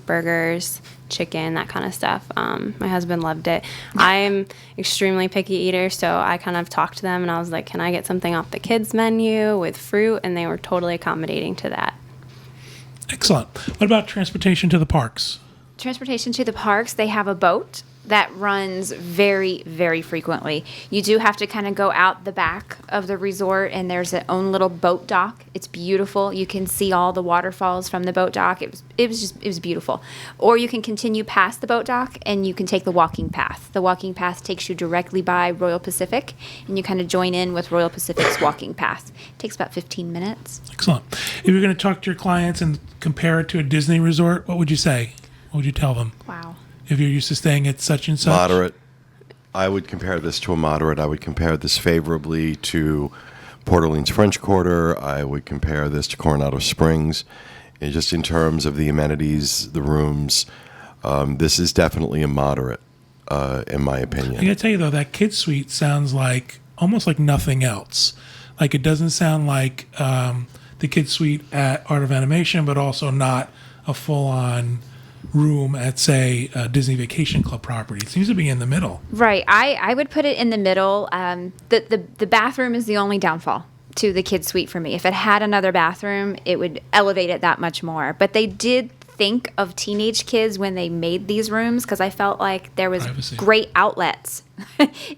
Speaker 3: burgers, chicken, that kind of stuff. My husband loved it. I'm extremely picky eater, so I kind of talked to them and I was like, can I get something off the kids menu with fruit? And they were totally accommodating to that.
Speaker 1: Excellent. What about transportation to the parks?
Speaker 6: Transportation to the parks, they have a boat that runs very, very frequently. You do have to kind of go out the back of the resort, and there's an own little boat dock. It's beautiful. You can see all the waterfalls from the boat dock. It was beautiful. Or you can continue past the boat dock, and you can take the walking path. The walking path takes you directly by Royal Pacific, and you kind of join in with Royal Pacific's walking path. It takes about 15 minutes.
Speaker 1: Excellent. If you're going to talk to your clients and compare it to a Disney resort, what would you say? What would you tell them?
Speaker 6: Wow.
Speaker 1: If you're used to staying at such and such?
Speaker 4: Moderate. I would compare this to a moderate. I would compare this favorably to Port Orleans French Quarter. I would compare this to Coronado Springs. And just in terms of the amenities, the rooms, this is definitely a moderate, in my
Speaker 1: I
Speaker 4: opinion.
Speaker 1: got to tell you, though, that kid suite sounds like almost like nothing else. Like it doesn't sound like the kid suite at Art of Animation, but also not a full-on room at, say, a Disney Vacation Club property. It seems to be in the middle.
Speaker 6: Right. I would put it in the middle. The bathroom is the only downfall to the kids' suite for me. If it had another bathroom, it would elevate it that much more. But they did think of teenage kids when they made these rooms, because I felt like there was
Speaker 1: Privacy.
Speaker 6: great outlets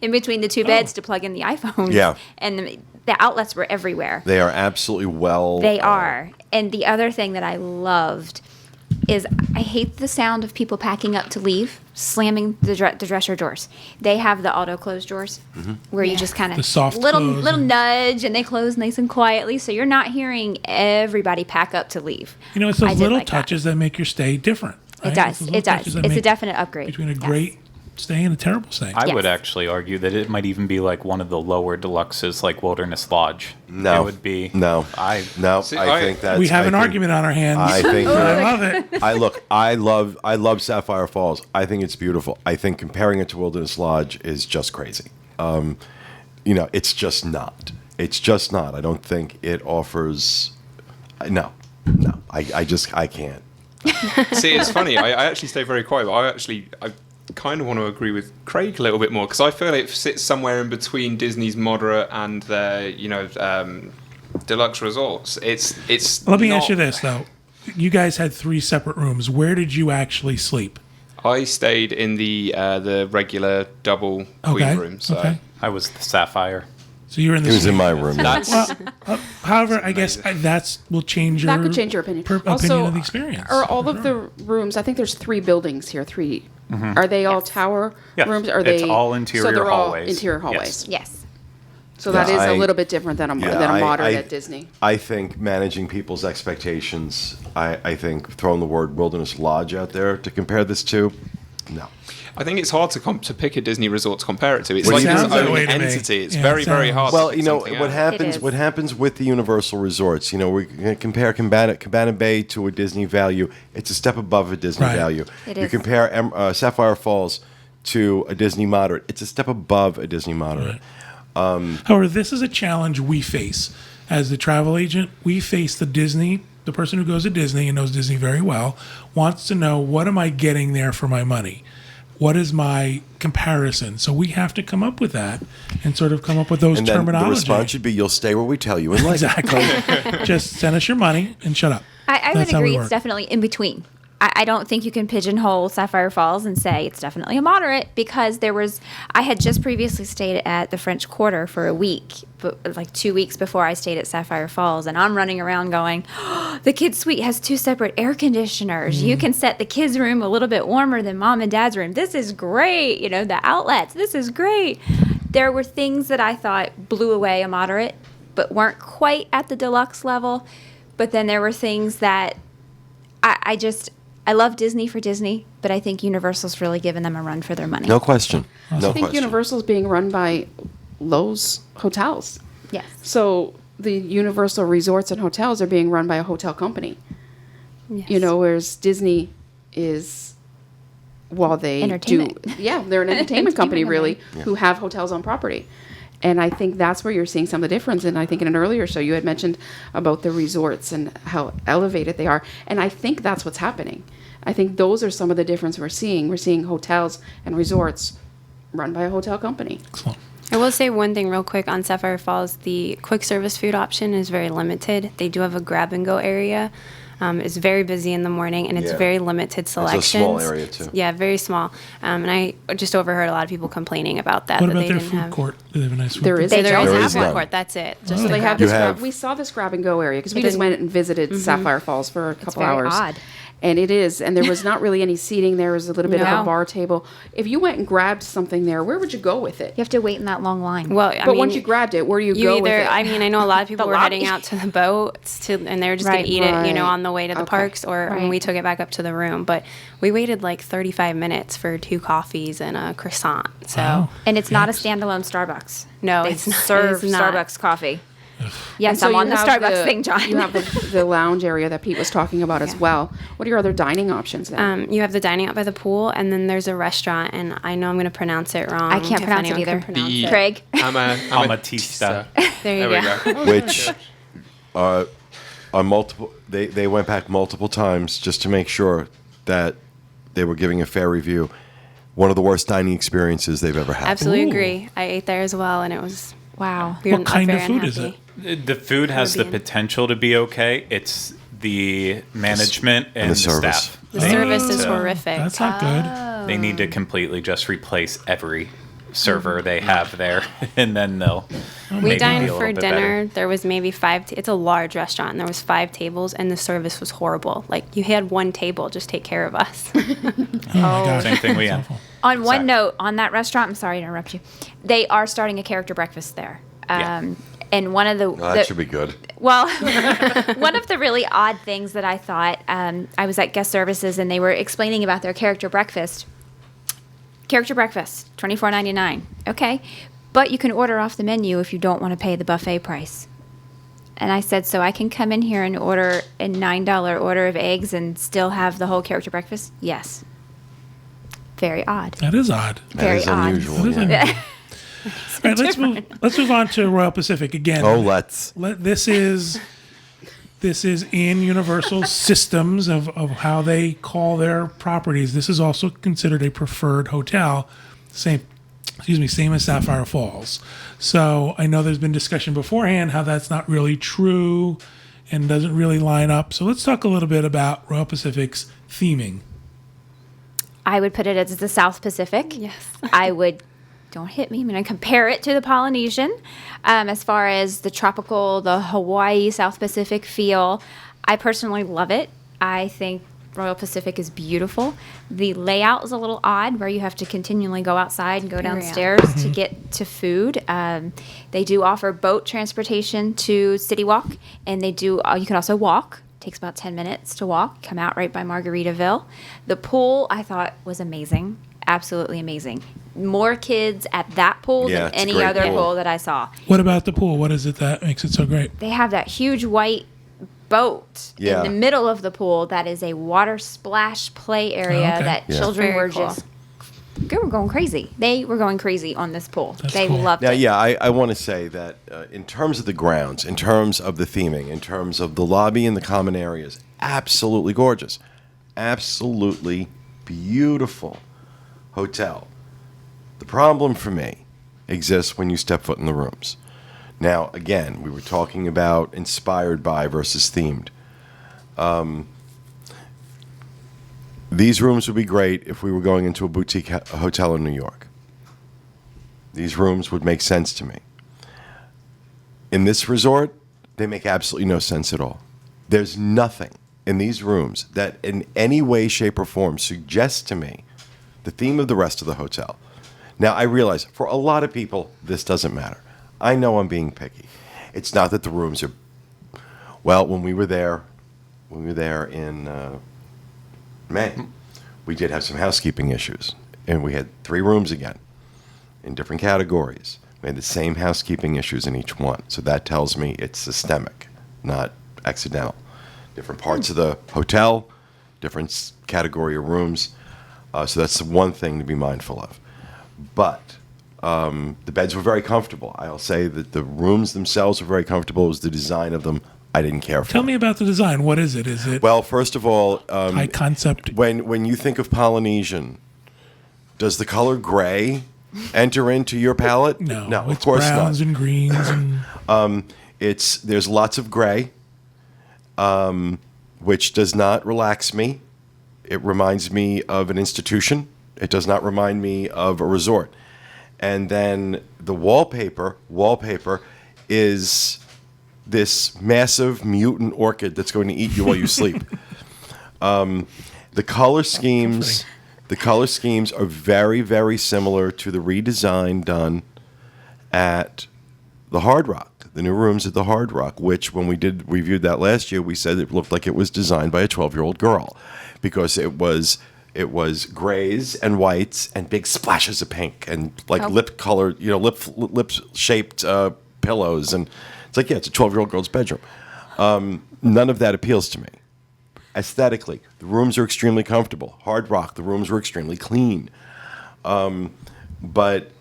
Speaker 6: in between the two beds to plug in the iPhones.
Speaker 4: Yeah.
Speaker 6: And the outlets were everywhere.
Speaker 4: They are absolutely well.
Speaker 6: They are. And the other thing that I loved is I hate the sound of people packing up to leave, slamming the dresser doors. They have the auto close doors where you just kind
Speaker 1: The
Speaker 6: of
Speaker 1: soft
Speaker 6: little
Speaker 1: close and-
Speaker 6: nudge, and they close nice and quietly, so you're not hearing everybody pack up to leave.
Speaker 1: You know, it's
Speaker 6: I
Speaker 1: those
Speaker 6: did
Speaker 1: little
Speaker 6: like that.
Speaker 1: touches that make your stay different.
Speaker 6: It
Speaker 1: right?
Speaker 6: does.
Speaker 1: It's those little
Speaker 6: It does.
Speaker 1: touches that
Speaker 6: It's a
Speaker 1: make
Speaker 6: definite upgrade.
Speaker 1: between a
Speaker 6: Yes.
Speaker 1: great stay and a terrible stay.
Speaker 5: I would
Speaker 6: Yes.
Speaker 5: actually argue that it might even be like one of the lower deluxes, like Wilderness Lodge.
Speaker 4: No.
Speaker 5: It would be.
Speaker 4: No.
Speaker 5: I
Speaker 7: See,
Speaker 4: I
Speaker 7: I-
Speaker 4: think that's.
Speaker 1: We have
Speaker 4: I
Speaker 1: an
Speaker 4: think-
Speaker 1: argument on our hands.
Speaker 4: I think.
Speaker 1: I love it.
Speaker 4: I love Sapphire Falls. I think it's beautiful. I think comparing it to Wilderness Lodge is just crazy. It's just not. It's just not. I don't think it offers. No. I can't.
Speaker 7: See, it's funny. I actually stay very quiet, but I kind of want to agree with Craig a little bit more, because I feel it sits somewhere in between Disney's moderate and their, deluxe resorts. It's.
Speaker 1: Let me
Speaker 7: not-
Speaker 1: ask you this, though. You guys had 3 separate rooms. Where did you actually sleep?
Speaker 7: I stayed in the regular double
Speaker 1: Okay.
Speaker 7: queen room. So
Speaker 1: Okay.
Speaker 5: was the Sapphire.
Speaker 1: So you're in the
Speaker 4: He was in
Speaker 1: suite.
Speaker 4: my room.
Speaker 7: That's
Speaker 1: However, I guess that's will change your
Speaker 2: That could change your opinion.
Speaker 1: opinion of the experience.
Speaker 2: Are all of the rooms? I think there's 3 buildings here. 3. Are they all tower
Speaker 5: Yes.
Speaker 2: rooms? Are
Speaker 5: It's
Speaker 2: they
Speaker 5: all interior
Speaker 2: so they're
Speaker 5: hallways.
Speaker 2: all interior
Speaker 5: Yes.
Speaker 2: hallways.
Speaker 6: Yes.
Speaker 2: So that
Speaker 4: Yeah,
Speaker 2: is a
Speaker 4: I-
Speaker 2: little bit different than a moderate at Disney.
Speaker 4: I think managing people's expectations, I think throwing the word Wilderness Lodge out there to compare this to, no.
Speaker 7: I think it's hard to pick a Disney resort to compare it to. It's
Speaker 1: Well,
Speaker 7: like
Speaker 1: it
Speaker 7: its
Speaker 1: sounds that
Speaker 7: own
Speaker 1: way to me.
Speaker 7: entity. It's
Speaker 1: Yeah,
Speaker 7: very,
Speaker 1: it
Speaker 7: very
Speaker 1: sounds-
Speaker 7: hard.
Speaker 4: Well,
Speaker 7: to
Speaker 4: you
Speaker 7: pick
Speaker 4: know
Speaker 7: something
Speaker 4: what
Speaker 7: out.
Speaker 4: happens.
Speaker 6: is.
Speaker 4: What happens with the Universal resorts? You know, we're going to compare Cabana Bay to a Disney value. It's a step above a Disney
Speaker 1: Right.
Speaker 4: value.
Speaker 6: It
Speaker 4: You
Speaker 6: is.
Speaker 4: compare Sapphire Falls to a Disney moderate. It's a step above a Disney moderate.
Speaker 1: However, this is a challenge we face as the travel agent. We face the person who goes to Disney and knows Disney very well, wants to know, what am I getting there for my money? What is my comparison? So we have to come up with that and sort of come up with those
Speaker 4: And then the
Speaker 1: terminology.
Speaker 4: response should be, "You'll stay where we tell you." And like,
Speaker 1: Exactly. Just send us your money and shut up.
Speaker 6: I would
Speaker 1: That's how we
Speaker 6: agree
Speaker 1: work.
Speaker 6: it's definitely in between. I don't think you can pigeonhole Sapphire Falls and say it's definitely a moderate, because I had just previously stayed at the French Quarter for a week, but like 2 weeks before I stayed at Sapphire Falls, and I'm running around going, oh, the kids' suite has 2 separate air conditioners. You can set the kids' room a little bit warmer than mom and dad's room. This is great. The outlets, this is great. There were things that I thought blew away a moderate, but weren't quite at the deluxe level. But then there were things that I love Disney for Disney, but I think Universal's really given them a run for their money.
Speaker 4: no question, no
Speaker 2: I think
Speaker 4: question.
Speaker 2: Universal's being run by Loews Hotels.
Speaker 6: Yes.
Speaker 2: So the Universal resorts and hotels are being run by a hotel company.
Speaker 6: Yes.
Speaker 2: Whereas Disney is, while they do,
Speaker 6: Entertainment.
Speaker 2: yeah, they're an entertainment company, really,
Speaker 6: company.
Speaker 2: who have hotels on property. And I think that's where you're seeing some of the difference. And I think in an earlier show, you had mentioned about the resorts and how elevated they are. And I think that's what's happening. I think those are some of the difference we're seeing. We're seeing hotels and resorts run by a hotel company.
Speaker 1: Excellent.
Speaker 3: I will say one thing real quick on Sapphire Falls. The quick service food option is very limited. They do have a grab and go area. It's very busy in the morning, and it's
Speaker 4: Yeah.
Speaker 3: very limited
Speaker 4: a
Speaker 3: selections.
Speaker 4: small area, too.
Speaker 3: Yeah, very small. And I just overheard a lot of people complaining about that.
Speaker 1: What
Speaker 3: that
Speaker 1: about
Speaker 3: they
Speaker 1: their
Speaker 3: didn't
Speaker 1: food
Speaker 3: have.
Speaker 1: court? Do they have a nice food
Speaker 2: There
Speaker 1: court?
Speaker 2: is
Speaker 3: There
Speaker 2: There
Speaker 3: is
Speaker 4: is
Speaker 3: a food
Speaker 4: none.
Speaker 3: court. That's it.
Speaker 2: So
Speaker 3: Just
Speaker 2: they have
Speaker 4: You
Speaker 2: this
Speaker 4: have-
Speaker 2: we saw this grab and go area because we
Speaker 3: But
Speaker 2: just
Speaker 3: then-
Speaker 2: went and visited Sapphire Falls for a couple
Speaker 6: very
Speaker 2: hours.
Speaker 6: odd.
Speaker 2: And it is, and there was not really any seating. There was a little bit of
Speaker 3: No.
Speaker 2: a bar table. If you went and grabbed something there, where would you go with it?
Speaker 6: You have to wait in that long line.
Speaker 3: well, I
Speaker 2: But
Speaker 3: mean,
Speaker 2: once you grabbed it, where do you go with it?
Speaker 3: I mean, I know a lot of people
Speaker 6: The
Speaker 3: were heading
Speaker 6: lobby.
Speaker 3: out to the boats and they were just
Speaker 6: Right.
Speaker 3: gonna eat it,
Speaker 2: Right.
Speaker 3: on the way to the
Speaker 2: Okay.
Speaker 3: parks, or when
Speaker 6: Right.
Speaker 3: we took it back up to the room. But we waited like 35 minutes for 2 coffees and a croissant. So
Speaker 1: Wow.
Speaker 6: And it's not a standalone Starbucks.
Speaker 3: No,
Speaker 6: they
Speaker 3: it's not.
Speaker 6: serve
Speaker 3: It's not.
Speaker 6: Starbucks coffee.
Speaker 2: And
Speaker 6: Yes,
Speaker 2: so
Speaker 6: I'm
Speaker 2: you
Speaker 6: on the
Speaker 2: have
Speaker 6: Starbucks thing, John.
Speaker 2: You have the lounge area that Pete was talking about as well. What are your other dining options then?
Speaker 3: You have the dining out by the pool, and then there's a restaurant, and I know I'm going to pronounce it wrong.
Speaker 6: I can't
Speaker 3: if
Speaker 6: pronounce it
Speaker 3: anyone can
Speaker 6: either.
Speaker 3: pronounce
Speaker 7: The-
Speaker 3: it.
Speaker 6: Craig.
Speaker 5: Amatista.
Speaker 3: There you
Speaker 7: There
Speaker 3: go.
Speaker 7: we go.
Speaker 4: Which on multiple, they went back multiple times just to make sure that they were giving a fair review. One of the worst dining experiences they've ever had.
Speaker 3: Absolutely
Speaker 1: Ooh.
Speaker 3: agree. I ate there as well, and it was.
Speaker 6: Wow.
Speaker 3: We were
Speaker 1: What kind of
Speaker 3: very
Speaker 1: food is
Speaker 3: unhappy.
Speaker 5: The food has the
Speaker 3: Caribbean.
Speaker 5: potential to be okay. It's the management and
Speaker 4: the
Speaker 5: the
Speaker 4: service.
Speaker 5: staff.
Speaker 3: The service is
Speaker 5: So
Speaker 3: horrific.
Speaker 1: That's not good.
Speaker 5: They need to completely just replace every server they have there, and then they'll.
Speaker 3: We
Speaker 5: maybe be
Speaker 3: dined
Speaker 5: a little
Speaker 3: for
Speaker 5: bit
Speaker 3: dinner.
Speaker 5: better.
Speaker 3: There was maybe 5. It's a large restaurant, and there was 5 tables, and the service was horrible. Like you had one table, just take care of us.
Speaker 1: Oh my God.
Speaker 5: Same thing we
Speaker 1: That's
Speaker 5: had.
Speaker 1: awful.
Speaker 6: On one
Speaker 5: Sorry.
Speaker 6: note, on that restaurant, I'm sorry to interrupt you. They are starting a character breakfast there.
Speaker 5: Yeah.
Speaker 6: And one of the,
Speaker 4: Oh, that should be good.
Speaker 6: well, one of the really odd things that I thought, I was at guest services and they were explaining about their character breakfast. Character breakfast, $24.99. Okay, but you can order off the menu if you don't want to pay the buffet price. And I said, so I can come in here and order a $9 order of eggs and still have the whole character breakfast? Yes. Very odd.
Speaker 1: That is odd.
Speaker 4: That
Speaker 6: Very
Speaker 4: is
Speaker 6: odd.
Speaker 4: unusual.
Speaker 1: That is
Speaker 4: yeah.
Speaker 1: unusual. All right, let's move on to Royal Pacific again.
Speaker 4: Oh, let's.
Speaker 1: This is in Universal systems of how they call their properties. This is also considered a preferred hotel, same as Sapphire Falls. So I know there's been discussion beforehand how that's not really true and doesn't really line up. So let's talk a little bit about Royal Pacific's theming.
Speaker 6: I would put it as the South Pacific.
Speaker 3: Yes.
Speaker 6: I would don't hit me. I'm going to compare it to the Polynesian as far as the tropical, the Hawaii, South Pacific feel. I personally love it. I think Royal Pacific is beautiful. The layout is a little odd where you have to continually go outside and go downstairs to get to food. They do offer boat transportation to City Walk, and they do. You can also walk. Takes about 10 minutes to walk. Come out right by Margaritaville. The pool I thought was amazing. Absolutely amazing. More kids at that pool
Speaker 4: Yeah,
Speaker 6: than
Speaker 4: it's a
Speaker 6: any
Speaker 4: great
Speaker 6: other
Speaker 4: pool.
Speaker 6: pool that I saw.
Speaker 1: What about the pool? What is it that makes it so great?
Speaker 6: They have that huge white boat
Speaker 4: Yeah.
Speaker 6: in the middle of the pool that is a water splash play area
Speaker 1: okay.
Speaker 6: that
Speaker 4: Yeah.
Speaker 6: children
Speaker 3: Very
Speaker 6: were
Speaker 3: cool.
Speaker 6: just they were going crazy. They were going crazy on this pool.
Speaker 1: That's
Speaker 6: They
Speaker 1: cool.
Speaker 6: loved
Speaker 4: Now,
Speaker 6: it.
Speaker 4: yeah, I want to say that in terms of the grounds, in terms of the theming, in terms of the lobby and the common areas, absolutely gorgeous. Absolutely beautiful hotel. The problem for me exists when you step foot in the rooms. Now, again, we were talking about inspired by versus themed. These rooms would be great if we were going into a boutique hotel in New York. These rooms would make sense to me. In this resort, they make absolutely no sense at all. There's nothing in these rooms that in any way, shape, or form suggests to me the theme of the rest of the hotel. Now, I realize for a lot of people, this doesn't matter. I know I'm being picky. It's not that the rooms are, well, when we were there in May, we did have some housekeeping issues, and we had 3 rooms again in different categories. We had the same housekeeping issues in each one, so that tells me it's systemic, not accidental. Different parts of the hotel, different category of rooms, so that's the one thing to be mindful of. But the beds were very comfortable. I'll say that the rooms themselves were very comfortable. It was the design of them I didn't care for.
Speaker 1: Tell me about the design. What is it? Is it
Speaker 4: Well, first of all,
Speaker 1: high concept?
Speaker 4: when you think of Polynesian, does the color gray enter into your palette?
Speaker 1: No,
Speaker 4: of
Speaker 1: it's
Speaker 4: course
Speaker 1: browns
Speaker 4: not.
Speaker 1: and greens and
Speaker 4: There's lots of gray, which does not relax me. It reminds me of an institution. It does not remind me of a resort. And then the wallpaper is this massive mutant orchid that's going to eat you while you sleep. The color schemes are very, very similar to the redesign done at the Hard Rock, the new rooms at the Hard Rock, which when we reviewed that last year, we said it looked like it was designed by a 12-year-old girl because it was grays and whites and big splashes of pink and like lip colored, lip shaped pillows, and it's like, yeah, it's a 12-year-old girl's bedroom. None of that appeals to me. Aesthetically, the rooms are extremely comfortable. Hard Rock, the rooms were extremely clean. But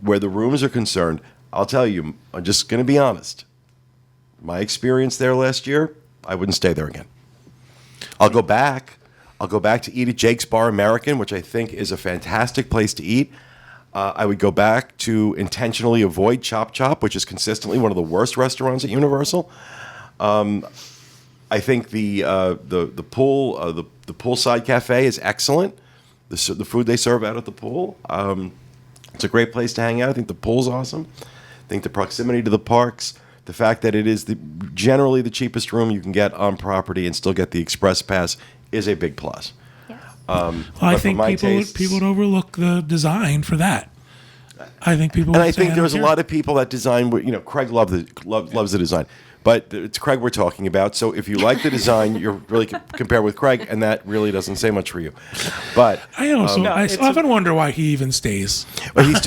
Speaker 4: where the rooms are concerned, I'll tell you, I'm just going to be honest. My experience there last year, I wouldn't stay there again. I'll go back to eat at Jake's Bar American, which I think is a fantastic place to eat. I would go back to intentionally avoid Chop Chop, which is consistently one of the worst restaurants at Universal. I think the poolside cafe is excellent. The food they serve out at the pool, it's a great place to hang out. I think the pool's awesome. I think the proximity to the parks, the fact that it is generally the cheapest room you can get on property and still get the express pass is a big plus.
Speaker 6: Yes.
Speaker 1: I
Speaker 4: but
Speaker 1: think
Speaker 4: for my
Speaker 1: people
Speaker 4: tastes-
Speaker 1: would overlook the design for that. I think people.
Speaker 4: And
Speaker 1: would
Speaker 4: I
Speaker 1: say,
Speaker 4: think
Speaker 1: don't
Speaker 4: there's a
Speaker 1: care.
Speaker 4: lot of people that design. Craig loves the design, but it's Craig we're talking about. So if you like the design, you're really compared with Craig, and that really doesn't say much for you. But
Speaker 1: I also
Speaker 5: No,
Speaker 1: I
Speaker 5: it's
Speaker 1: often wonder why he even stays.
Speaker 4: but he's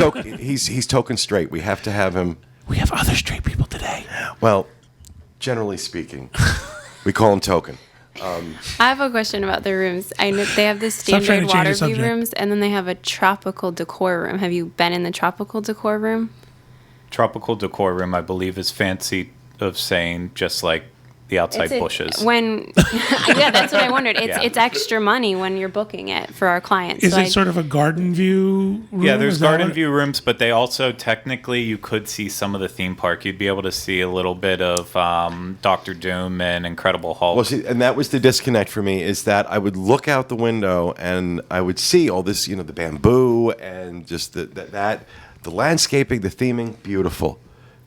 Speaker 4: token straight. We have to have him.
Speaker 1: We have other straight people today.
Speaker 4: Well, generally speaking, we call him token.
Speaker 3: I have a question about the rooms. I know they have the
Speaker 1: Stop trying
Speaker 3: standard
Speaker 1: to change the
Speaker 3: water view
Speaker 1: subject.
Speaker 3: rooms, and then they have a tropical decor room. Have you been in the tropical decor room?
Speaker 5: Tropical decor room, I believe, is fancy of saying just like the outside
Speaker 3: It's
Speaker 5: bushes.
Speaker 3: When yeah, that's what I wondered.
Speaker 5: Yeah.
Speaker 3: It's extra money when you're booking it for our clients.
Speaker 1: Is
Speaker 3: So
Speaker 1: it sort of a garden view room?
Speaker 5: Yeah, there's
Speaker 1: Is that
Speaker 5: garden
Speaker 1: what-
Speaker 5: view rooms, but they also technically you could see some of the theme park. You'd be able to see a little bit of Doctor Doom and Incredible Hulk.
Speaker 4: Well, see, and that was the disconnect for me, is that I would look out the window and I would see all this, the bamboo and just the landscaping, the theming, beautiful,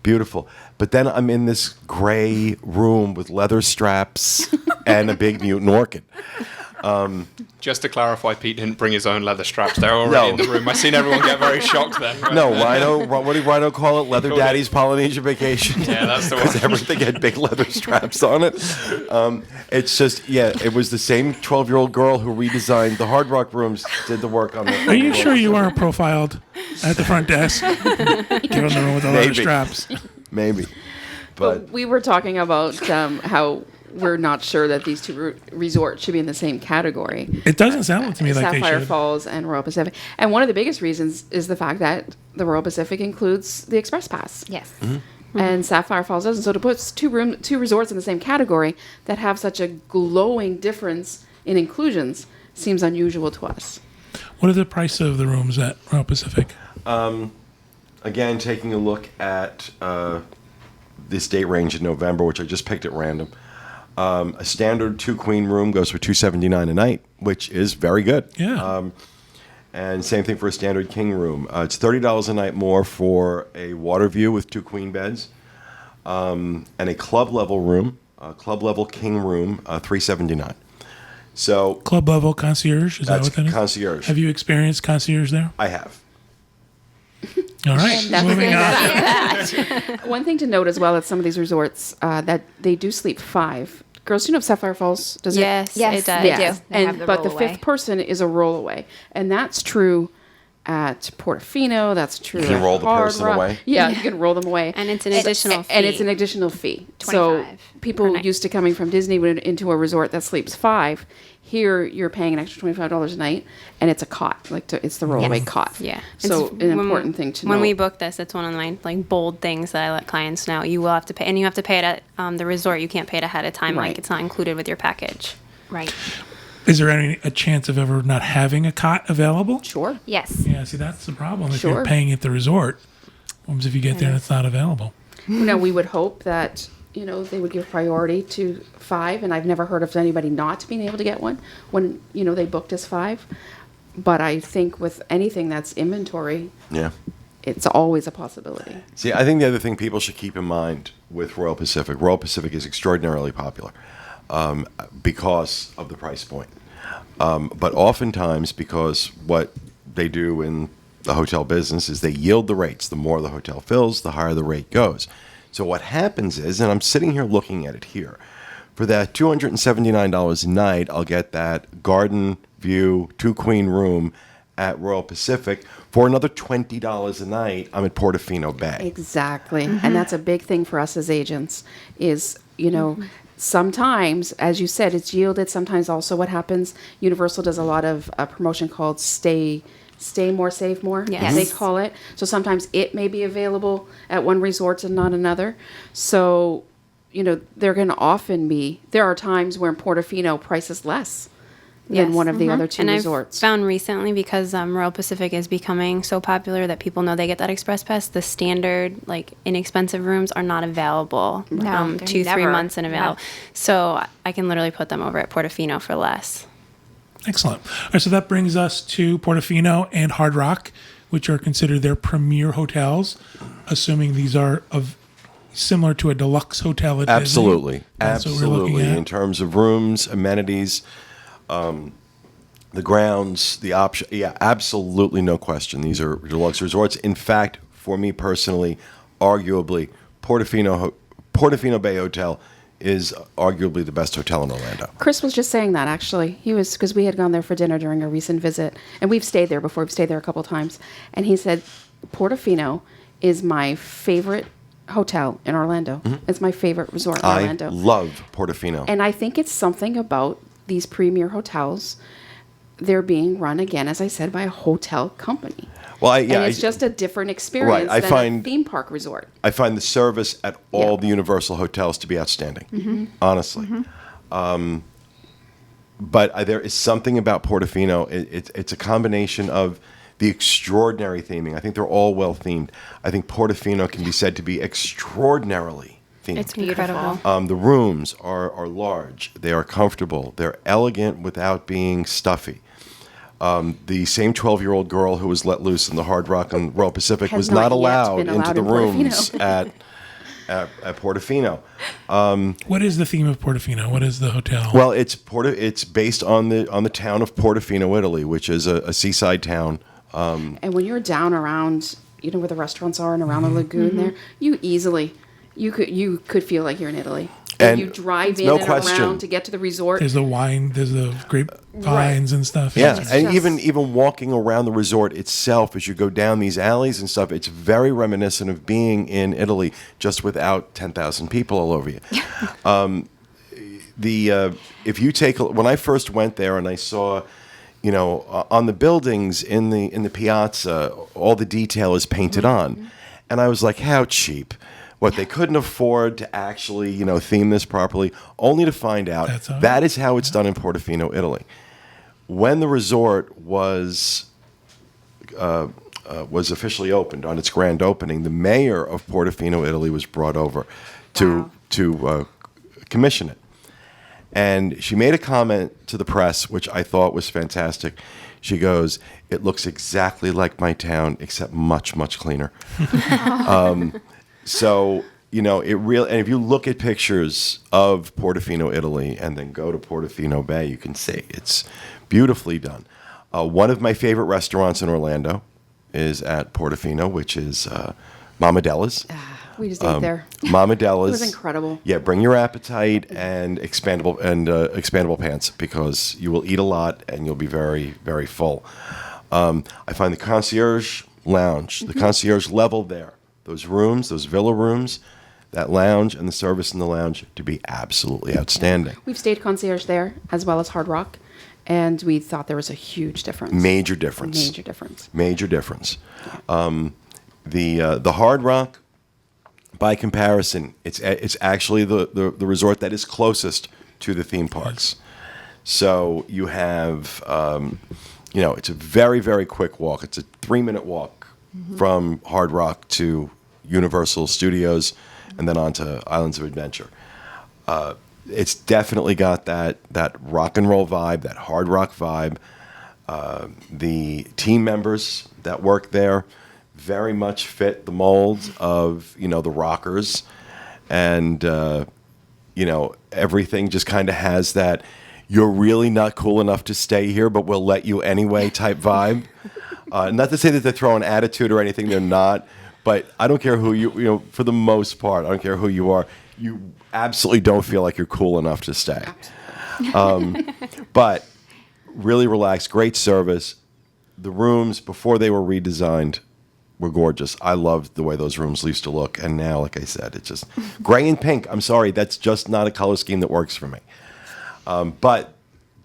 Speaker 4: beautiful. But then I'm in this gray room with leather straps and a big mutant orchid.
Speaker 7: Just to clarify, Pete didn't bring his own leather straps. They're already in the room. I've seen everyone get very shocked then.
Speaker 4: No, Rhino, what did Rhino call it? Leather
Speaker 7: Called it-
Speaker 4: Daddy's Polynesian Vacation?
Speaker 7: Yeah, that's the one.
Speaker 4: Because everything had big leather straps on it. It's just, it was the same 12-year-old girl who redesigned the Hard Rock rooms, did the work on it.
Speaker 1: Are you sure you weren't profiled at the front desk? Give them the room with the leather
Speaker 4: Maybe.
Speaker 1: straps.
Speaker 4: Maybe.
Speaker 2: But
Speaker 4: But
Speaker 2: we were talking about how we're not sure that these two resorts should be in the same category.
Speaker 1: It doesn't sound to me like they
Speaker 2: Sapphire
Speaker 1: should.
Speaker 2: Falls and Royal Pacific. And one of the biggest reasons is the fact that the Royal Pacific includes the Express Pass.
Speaker 6: Yes.
Speaker 2: And Sapphire Falls doesn't. So to put two resorts in the same category that have such a glowing difference in inclusions seems unusual to us.
Speaker 1: What are the price of the rooms at Royal Pacific?
Speaker 4: again, taking a look at this date range in November, which I just picked at random. A standard 2-queen room goes for $279 a night, which is very good.
Speaker 1: Yeah.
Speaker 4: And same thing for a standard king room. It's $30 a night more for a water view with 2 queen beds, and a club level room, a club level king room, $379. So
Speaker 1: Club level concierge, is that
Speaker 4: that's
Speaker 1: what that is?
Speaker 4: concierge.
Speaker 1: Have you experienced concierge there?
Speaker 4: I have.
Speaker 1: All right,
Speaker 2: That's
Speaker 1: moving on.
Speaker 2: One thing to note as well at some of these resorts that they do sleep 5. Girls, do you know if Sapphire Falls does it?
Speaker 3: Yes,
Speaker 6: Yes,
Speaker 3: it does.
Speaker 6: they
Speaker 2: Yes.
Speaker 6: do. They have
Speaker 2: And
Speaker 6: the
Speaker 2: but the
Speaker 6: rollaway.
Speaker 2: 5th person is a rollaway, and that's true at Portofino. That's true.
Speaker 4: You can
Speaker 2: at
Speaker 4: roll the
Speaker 2: Hard
Speaker 4: person
Speaker 2: Rock.
Speaker 4: away?
Speaker 2: Yeah, you can roll them away,
Speaker 3: And it's an additional fee.
Speaker 2: And it's an additional fee. So
Speaker 3: 25 per
Speaker 2: people
Speaker 3: night.
Speaker 2: used to coming from Disney into a resort that sleeps 5. Here, you're paying an extra $25 a night, and it's a cot. It's the rollaway
Speaker 6: Yes.
Speaker 2: cot.
Speaker 3: Yeah.
Speaker 2: So
Speaker 3: It's-
Speaker 2: an
Speaker 3: when-
Speaker 2: important thing to know.
Speaker 3: When we book this, it's one of my bold things that I let clients know. You will have to pay, and you have to pay it at the resort. You can't pay it ahead of time.
Speaker 2: Right.
Speaker 3: Like it's not included with your package.
Speaker 6: Right.
Speaker 1: Is there a chance of ever not having a cot available?
Speaker 2: Sure.
Speaker 6: Yes.
Speaker 1: Yeah, see, that's the problem. If
Speaker 2: Sure.
Speaker 1: you're paying at the resort, what happens if you get there and it's not available?
Speaker 2: Now, we would hope that, they would give priority to 5, and I've never heard of anybody not being able to get one when, they booked as 5. But I think with anything that's inventory,
Speaker 4: Yeah.
Speaker 2: it's always a possibility.
Speaker 4: See, I think the other thing people should keep in mind with Royal Pacific is extraordinarily popular because of the price point. But oftentimes, because what they do in the hotel business is they yield the rates. The more the hotel fills, the higher the rate goes. So what happens is, and I'm sitting here looking at it here, for that $279 a night, I'll get that garden view 2-queen room at Royal Pacific. For another $20 a night, I'm at Portofino Bay.
Speaker 2: Exactly. And that's a big thing for us as agents is, sometimes, as you said, it's yielded. Sometimes also what happens, Universal does a lot of a promotion called Stay More, Save More,
Speaker 3: Yes.
Speaker 2: they call it. So sometimes it may be available at one resort and not another. So, they're going to often be, there are times where in Portofino price is less than
Speaker 3: Yes.
Speaker 2: one of the other 2
Speaker 3: And
Speaker 2: resorts.
Speaker 3: I've found recently, because Royal Pacific is becoming so popular that people know they get that express pass, the standard, inexpensive rooms are not available
Speaker 6: No, they're
Speaker 3: 2-3
Speaker 6: never.
Speaker 3: months in available.
Speaker 6: Yeah.
Speaker 3: So I can literally put them over at Portofino for less.
Speaker 1: Excellent. All right, so that brings us to Portofino and Hard Rock, which are considered their premier hotels, assuming these are similar to a deluxe hotel at Disney.
Speaker 4: Absolutely.
Speaker 1: That's what we're looking
Speaker 4: Absolutely.
Speaker 1: at.
Speaker 4: In terms of rooms, amenities, the grounds, the option. Yeah, absolutely no question. These are deluxe resorts. In fact, for me personally, arguably, Portofino Bay Hotel is arguably the best hotel in Orlando.
Speaker 2: Chris was just saying that actually. He was, because we had gone there for dinner during a recent visit, and we've stayed there before. We've stayed there a couple times, and he said Portofino is my favorite hotel in Orlando. It's my favorite resort in
Speaker 4: I
Speaker 2: Orlando.
Speaker 4: love Portofino.
Speaker 2: And I think it's something about these premier hotels they're being run again, as I said, by a hotel company.
Speaker 4: Well,
Speaker 2: And it's just a different experience
Speaker 4: I
Speaker 2: than
Speaker 4: find-
Speaker 2: a theme park resort.
Speaker 4: I find the service at all
Speaker 2: Yeah.
Speaker 4: the Universal hotels to be outstanding,
Speaker 2: Mm-hmm.
Speaker 4: honestly. But there is something about Portofino. It's a combination of the extraordinary theming. I think they're all well themed. I think Portofino can be said to be extraordinarily themed.
Speaker 3: It's incredible.
Speaker 4: The rooms are large. They are comfortable. They're elegant without being stuffy. The same 12-year-old girl who was let loose in the Hard Rock and Royal Pacific
Speaker 2: Has
Speaker 4: was
Speaker 2: not
Speaker 4: not
Speaker 2: yet
Speaker 4: allowed
Speaker 2: been
Speaker 4: into
Speaker 2: allowed
Speaker 4: the
Speaker 2: in Portofino.
Speaker 4: rooms at Portofino.
Speaker 1: What is the theme of Portofino? What is the hotel?
Speaker 4: Well, it's based on the town of Portofino, Italy, which is a seaside town.
Speaker 2: And when you're down around, where the restaurants are and around the lagoon there, you could feel like you're in Italy.
Speaker 4: And
Speaker 2: you drive in
Speaker 4: no
Speaker 2: and
Speaker 4: question.
Speaker 2: around to get to the resort.
Speaker 1: There's the wine, there's the grapevines and stuff.
Speaker 4: Yeah,
Speaker 2: It's
Speaker 4: and
Speaker 2: just-
Speaker 4: even walking around the resort itself, as you go down these alleys and stuff, it's very reminiscent of being in Italy, just without 10,000 people all over you. If you when I first went there and I saw, on the buildings in the piazza, all the detail is painted on, and I was like, how cheap. What they couldn't afford to actually, theme this properly, only to find out
Speaker 1: That's how-
Speaker 4: that is how it's done in Portofino, Italy. When the resort was officially opened on its grand opening, the mayor of Portofino, Italy, was brought over to commission it, and she made a comment to the press, which I thought was fantastic. She goes, "It looks exactly like my town, except much, much cleaner." So, it really, and if you look at pictures of Portofino, Italy, and then go to Portofino Bay, you can see it's beautifully done. One of my favorite restaurants in Orlando is at Portofino, which is Mama Della's.
Speaker 2: We just ate there.
Speaker 4: Mama Della's.
Speaker 2: It was incredible.
Speaker 4: Yeah, bring your appetite and expandable pants, because you will eat a lot and you'll be very, very full. I find the concierge lounge, the concierge level there, those rooms, those villa rooms, that lounge and the service in the lounge to be absolutely outstanding.
Speaker 2: We've stayed concierge there as well as Hard Rock, and we thought there was a huge difference.
Speaker 4: Major difference.
Speaker 2: Major difference.
Speaker 4: Major difference. The Hard Rock, by comparison, it's actually the resort that is closest to the theme parks. So you have, it's a very, very quick walk. It's a 3-minute walk from Hard Rock to Universal Studios and then on to Islands of Adventure. It's definitely got that rock and roll vibe, that hard rock vibe. The team members that work there very much fit the mold of, the rockers. And, everything just kind of has that, you're really not cool enough to stay here, but we'll let you anyway type vibe. Not to say that they're throwing attitude or anything, they're not. But I don't care who you, for the most part, I don't care who you are. You absolutely don't feel like you're cool enough to stay. But really relaxed, great service. The rooms, before they were redesigned, were gorgeous. I loved the way those rooms used to look. And now, like I said, it's just gray and pink. I'm sorry, that's just not a color scheme that works for me. But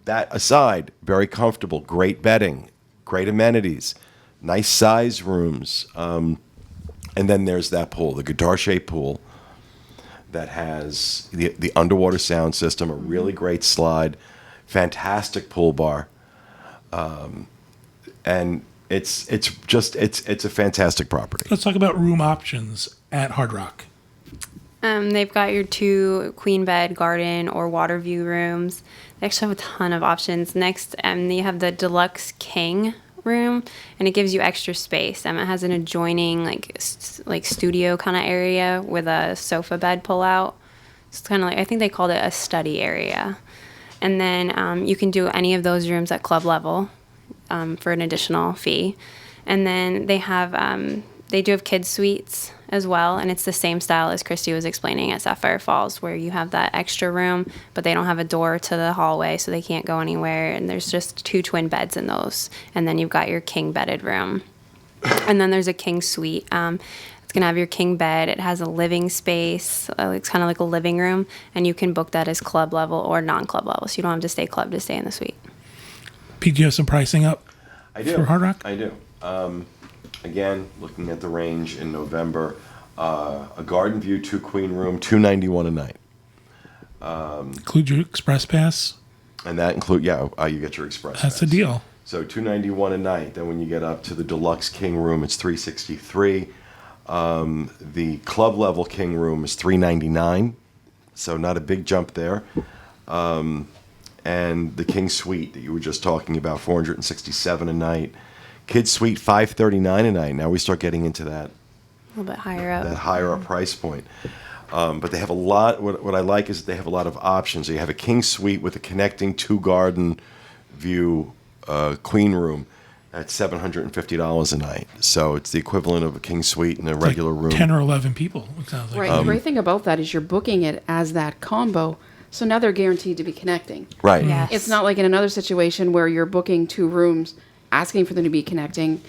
Speaker 4: that aside, very comfortable, great bedding, great amenities, nice size rooms. And then there's that pool, the guitar-shaped pool that has the underwater sound system, a really great slide, fantastic pool bar. And it's a fantastic property.
Speaker 1: Let's talk about room options at Hard Rock.
Speaker 3: They've got your 2 queen bed, garden, or water view rooms. They actually have a ton of options. Next, you have the deluxe king room, and it gives you extra space. It has an adjoining like studio kind of area with a sofa bed pull out. It's kind of like, I think they called it a study area. And then you can do any of those rooms at club level for an additional fee. And then they do have kids suites as well, and it's the same style as Christy was explaining at Sapphire Falls, where you have that extra room, but they don't have a door to the hallway, so they can't go anywhere, and there's just 2 twin beds in those. And then you've got your king bedded room. And then there's a king suite. It's going to have your king bed. It has a living space. It's kind of like a living room, and you can book that as club level or non-club level, so you don't have to stay club to stay in the suite.
Speaker 1: Pete, do you have some pricing up
Speaker 4: I do.
Speaker 1: for Hard Rock?
Speaker 4: I do. Again, looking at the range in November, a Garden View 2-queen room, $291 a night.
Speaker 1: Include your express pass.
Speaker 4: And that you get your express
Speaker 1: That's
Speaker 4: pass.
Speaker 1: a deal.
Speaker 4: So $291 a night. Then when you get up to the deluxe king room, it's $363. The club level king room is $399. So not a big jump there. And the king suite that you were just talking about, $467 a night. Kids suite, $539 a night. Now we start getting into that
Speaker 3: A little bit higher up.
Speaker 4: that higher up price point. But they have a lot. What I like is that they have a lot of options. So you have a king suite with a connecting 2-garden view queen room at $750 a night. So it's the equivalent of a king suite in a regular
Speaker 1: like
Speaker 4: room.
Speaker 1: 10 or 11 people, it sounds like.
Speaker 2: Right. The great thing about that is you're booking it as that combo, so now they're guaranteed to be connecting.
Speaker 4: Right.
Speaker 3: Yes.
Speaker 2: It's not like in another situation where you're booking 2 rooms, asking for them to be connecting,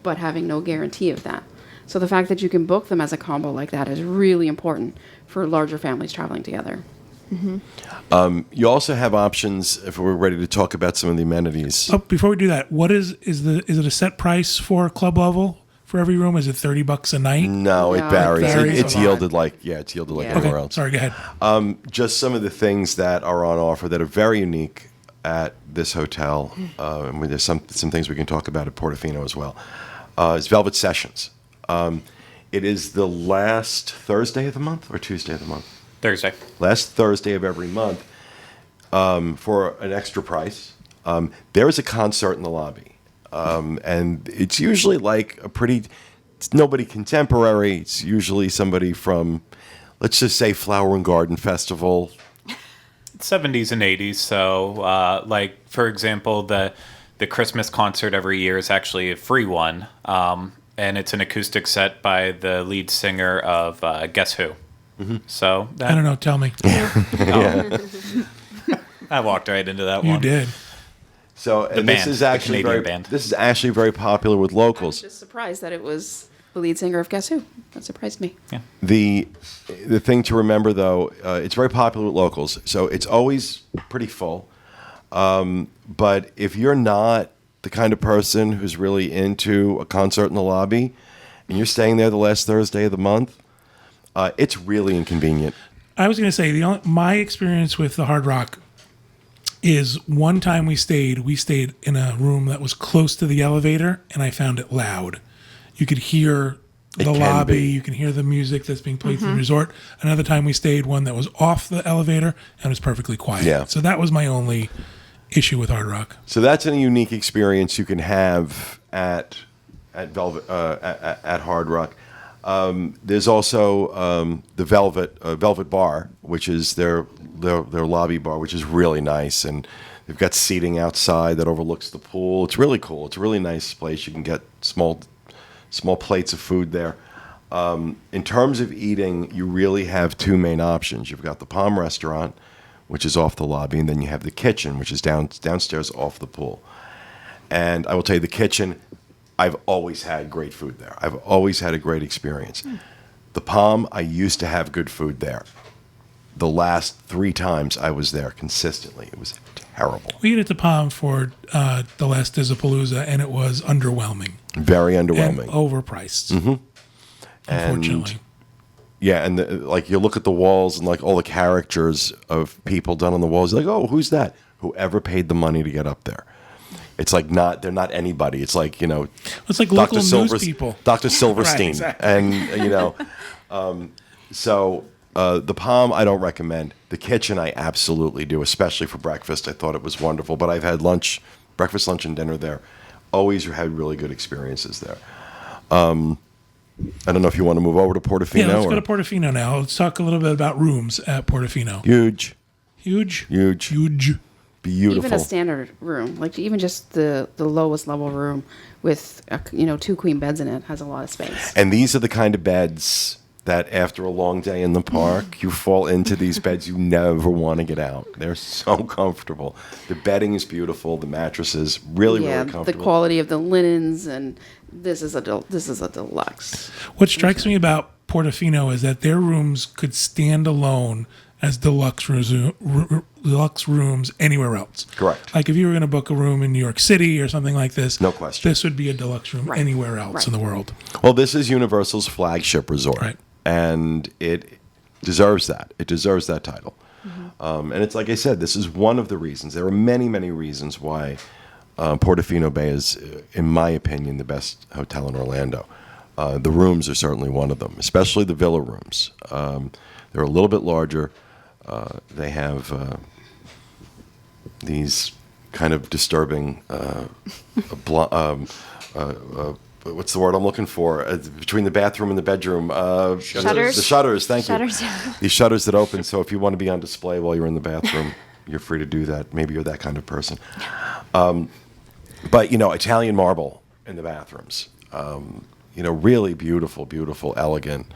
Speaker 2: but having no guarantee of that. So the fact that you can book them as a combo like that is really important for larger families traveling together.
Speaker 4: You also have options if we're ready to talk about some of the amenities.
Speaker 1: Oh, before we do that, what is it a set price for club level for every room? Is it $30 a night?
Speaker 4: No, it
Speaker 2: No, it
Speaker 4: varies.
Speaker 1: varies
Speaker 4: It's
Speaker 1: a lot.
Speaker 4: yielded like it's yielded like
Speaker 2: Yeah.
Speaker 4: everywhere
Speaker 1: Okay,
Speaker 4: else.
Speaker 1: sorry, go ahead.
Speaker 4: Just some of the things that are on offer that are very unique at this hotel. And there's some things we can talk about at Portofino as well. Is Velvet Sessions. It is the last Thursday of the month or Tuesday of the month?
Speaker 5: Thursday.
Speaker 4: Last Thursday of every month for an extra price. There is a concert in the lobby. And it's usually like it's nobody contemporary. It's usually somebody from, let's just say, Flower and Garden Festival.
Speaker 5: 70s and 80s. So, like, for example, the Christmas concert every year is actually a free one. And it's an acoustic set by the lead singer of Guess Who.
Speaker 4: Mm-hmm.
Speaker 5: So,
Speaker 1: I don't know, tell me.
Speaker 5: I walked right into that
Speaker 1: You
Speaker 5: one.
Speaker 1: did.
Speaker 4: So, and
Speaker 5: band, the Canadian band.
Speaker 4: This is actually very popular with locals.
Speaker 2: Just surprised that it was the lead singer of Guess Who. That surprised me.
Speaker 5: Yeah.
Speaker 4: The thing to remember, though, it's very popular with locals, so it's always pretty full. But if you're not the kind of person who's really into a concert in the lobby, and you're staying there the last Thursday of the month, it's really inconvenient.
Speaker 1: I was going to say, my experience with the Hard Rock is one time we stayed in a room that was close to the elevator, and I found it loud. You could hear the
Speaker 4: can
Speaker 1: lobby,
Speaker 4: be.
Speaker 1: you can hear the music that's being played through the resort. Another time we stayed one that was off the elevator and it was perfectly quiet.
Speaker 4: Yeah.
Speaker 1: So that was my only issue with Hard Rock.
Speaker 4: So that's a unique experience you can have at Velvet at Hard Rock. There's also the Velvet Bar, which is their lobby bar, which is really nice, and they've got seating outside that overlooks the pool. It's really cool. It's a really nice place. You can get small plates of food there. In terms of eating, you really have 2 main options. You've got the Palm Restaurant, which is off the lobby, and then you have the kitchen, which is downstairs off the pool. And I will tell you, the kitchen, I've always had great food there. I've always had a great experience. The Palm, I used to have good food there. The last 3 times I was there consistently, it was terrible.
Speaker 1: We ate at the Palm for the last Dizzapalooza, and it was underwhelming
Speaker 4: Very
Speaker 1: and
Speaker 4: underwhelming.
Speaker 1: overpriced, unfortunately.
Speaker 4: Yeah, and like you look at the walls and like all the characters of people done on the walls. You're like, oh, who's that? Whoever paid the money to get up there. It's like they're not anybody. It's like,
Speaker 1: It's like local news people.
Speaker 4: Dr. Silverstein,
Speaker 1: Right, exactly.
Speaker 4: and so the Palm I don't recommend. The kitchen I absolutely do, especially for breakfast. I thought it was wonderful, but I've had breakfast, lunch, and dinner there. Always had really good experiences there. I don't know if you want to move over to Portofino.
Speaker 1: Yeah, let's go to Portofino now. Let's talk a little bit about rooms at Portofino.
Speaker 4: Huge,
Speaker 1: Huge.
Speaker 4: beautiful.
Speaker 2: Even a standard room, like even just the lowest level room with 2 queen beds in it, has a lot of space.
Speaker 4: And these are the kind of beds that after a long day in the park, you fall into these beds, you never want to get out. They're so comfortable. The bedding is beautiful. The mattresses really
Speaker 2: Yeah,
Speaker 4: comfortable.
Speaker 2: the quality of the linens, and this is a deluxe.
Speaker 1: What strikes me about Portofino is that their rooms could stand alone as deluxe rooms anywhere else.
Speaker 4: Correct.
Speaker 1: Like if you were going to book a room in New York City or something like this,
Speaker 4: No question.
Speaker 1: this would be a deluxe room
Speaker 2: Right.
Speaker 1: anywhere else
Speaker 2: Right.
Speaker 1: in the world.
Speaker 4: Well, this is Universal's flagship resort,
Speaker 1: Right.
Speaker 4: and it deserves that. It deserves that title. And it's like I said, this is one of the reasons. There are many, many reasons why Portofino Bay is, in my opinion, the best hotel in Orlando. The rooms are certainly one of them, especially the villa rooms. They're a little bit larger. They have these kind of disturbing, what's the word I'm looking for? Between the bathroom and the bedroom.
Speaker 6: Shutters?
Speaker 4: The shutters, thank
Speaker 6: Shutters.
Speaker 4: you. These shutters that open, so if you want to be on display while you're in the bathroom, you're free to do that. Maybe you're that kind of person. But, Italian marble in the bathrooms. Really beautiful, beautiful, elegant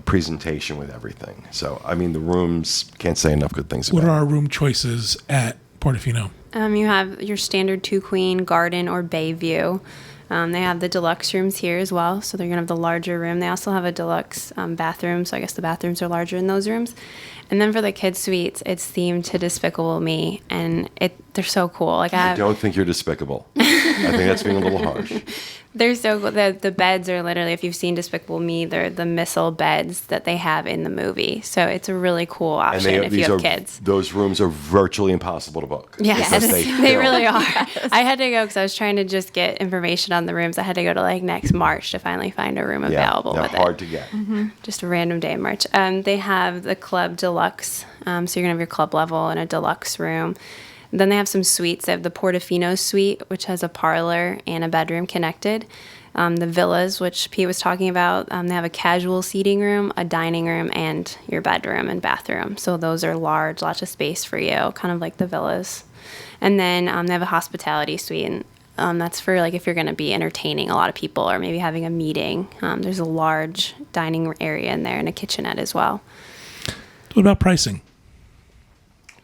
Speaker 4: presentation with everything. So, I mean, the rooms, can't say enough good things
Speaker 1: What
Speaker 4: about
Speaker 1: are
Speaker 4: it.
Speaker 1: our room choices at Portofino?
Speaker 3: You have your standard 2-queen garden or bay view. They have the deluxe rooms here as well, so they're going to have the larger room. They also have a deluxe bathroom, so I guess the bathrooms are larger in those rooms. And then for the kids' suites, it's themed to Despicable Me, and they're so cool. Like
Speaker 4: I don't think you're despicable. I think that's being a little harsh.
Speaker 3: They're so cool. The beds are literally, if you've seen Despicable Me, they're the missile beds that they have in the movie. So it's a really cool option if you have kids.
Speaker 4: Those rooms are virtually impossible to book.
Speaker 3: Yes,
Speaker 4: because
Speaker 3: they
Speaker 4: fill.
Speaker 3: really are. I had to go because I was trying to just get information on the rooms. I had to go to like next March to finally find a room available
Speaker 4: they're
Speaker 3: with
Speaker 4: hard
Speaker 3: it.
Speaker 4: to get.
Speaker 3: Just a random day in March. They have the Club Deluxe. So you're going to have your club level and a deluxe room. Then they have some suites. They have the Portofino suite, which has a parlor and a bedroom connected. The villas, which Pete was talking about, they have a casual seating room, a dining room, and your bedroom and bathroom. So those are large, lots of space for you, kind of like the villas. And then they have a hospitality suite, and that's for like if you're going to be entertaining a lot of people or maybe having a meeting. There's a large dining area in there and a kitchenette as well.
Speaker 1: What about pricing?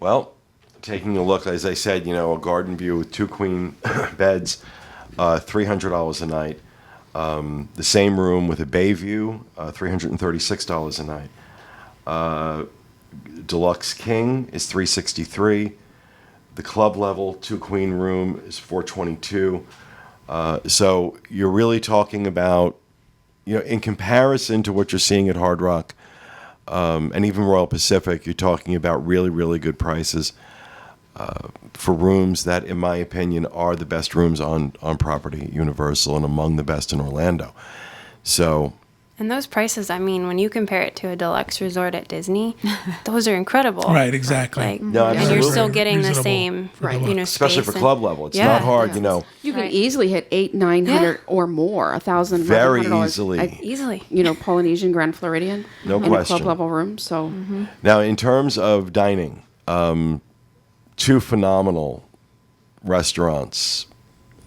Speaker 4: Well, taking a look, as I said, a garden view with 2 queen beds, $300 a night. The same room with a bay view, $336 a night. Deluxe king is $363. The club level 2 queen room is $422. So you're really talking about, in comparison to what you're seeing at Hard Rock and even Royal Pacific, you're talking about really, really good prices for rooms that, in my opinion, are the best rooms on property at Universal and among the best in Orlando. So,
Speaker 3: And those prices, I mean, when you compare it to a deluxe resort at Disney, those are incredible.
Speaker 1: Right, exactly.
Speaker 3: Like,
Speaker 4: No,
Speaker 3: and you're
Speaker 4: absolutely.
Speaker 3: still getting the
Speaker 1: Reasonable
Speaker 3: same,
Speaker 1: for deluxe.
Speaker 4: especially
Speaker 3: space
Speaker 4: for
Speaker 3: and-
Speaker 4: club level, it's
Speaker 3: Yeah.
Speaker 4: not hard,
Speaker 2: You can
Speaker 3: Right.
Speaker 2: easily hit 800-900
Speaker 3: Yeah.
Speaker 2: or more, $1,000,
Speaker 4: Very
Speaker 2: $1,100
Speaker 4: easily.
Speaker 2: at,
Speaker 3: Easily.
Speaker 2: Polynesian Grand Floridian.
Speaker 4: No
Speaker 2: in a
Speaker 4: question.
Speaker 2: club level room. So
Speaker 4: Now, in terms of dining, 2 phenomenal restaurants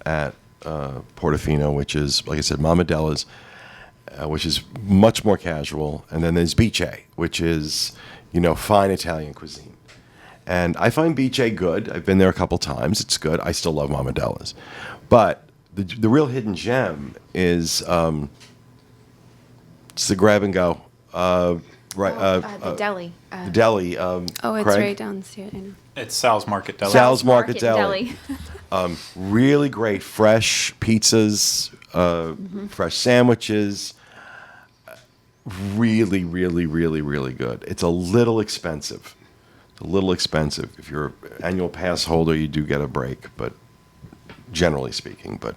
Speaker 4: at Portofino, which is, like I said, Mama Della's, which is much more casual, and then there's Biche, which is, fine Italian cuisine. And I find Biche good. I've been there a couple times. It's good. I still love Mama Della's. But the real hidden gem is it's the grab and go.
Speaker 6: The deli.
Speaker 4: The deli.
Speaker 3: Oh, it's
Speaker 4: Craig?
Speaker 3: right downstairs. I know.
Speaker 5: It's Sal's Market Deli.
Speaker 4: Sal's Market Deli. Really great fresh pizzas, fresh sandwiches. Really, really, really, really good. It's a little expensive. If you're an annual pass holder, you do get a break, but generally speaking. But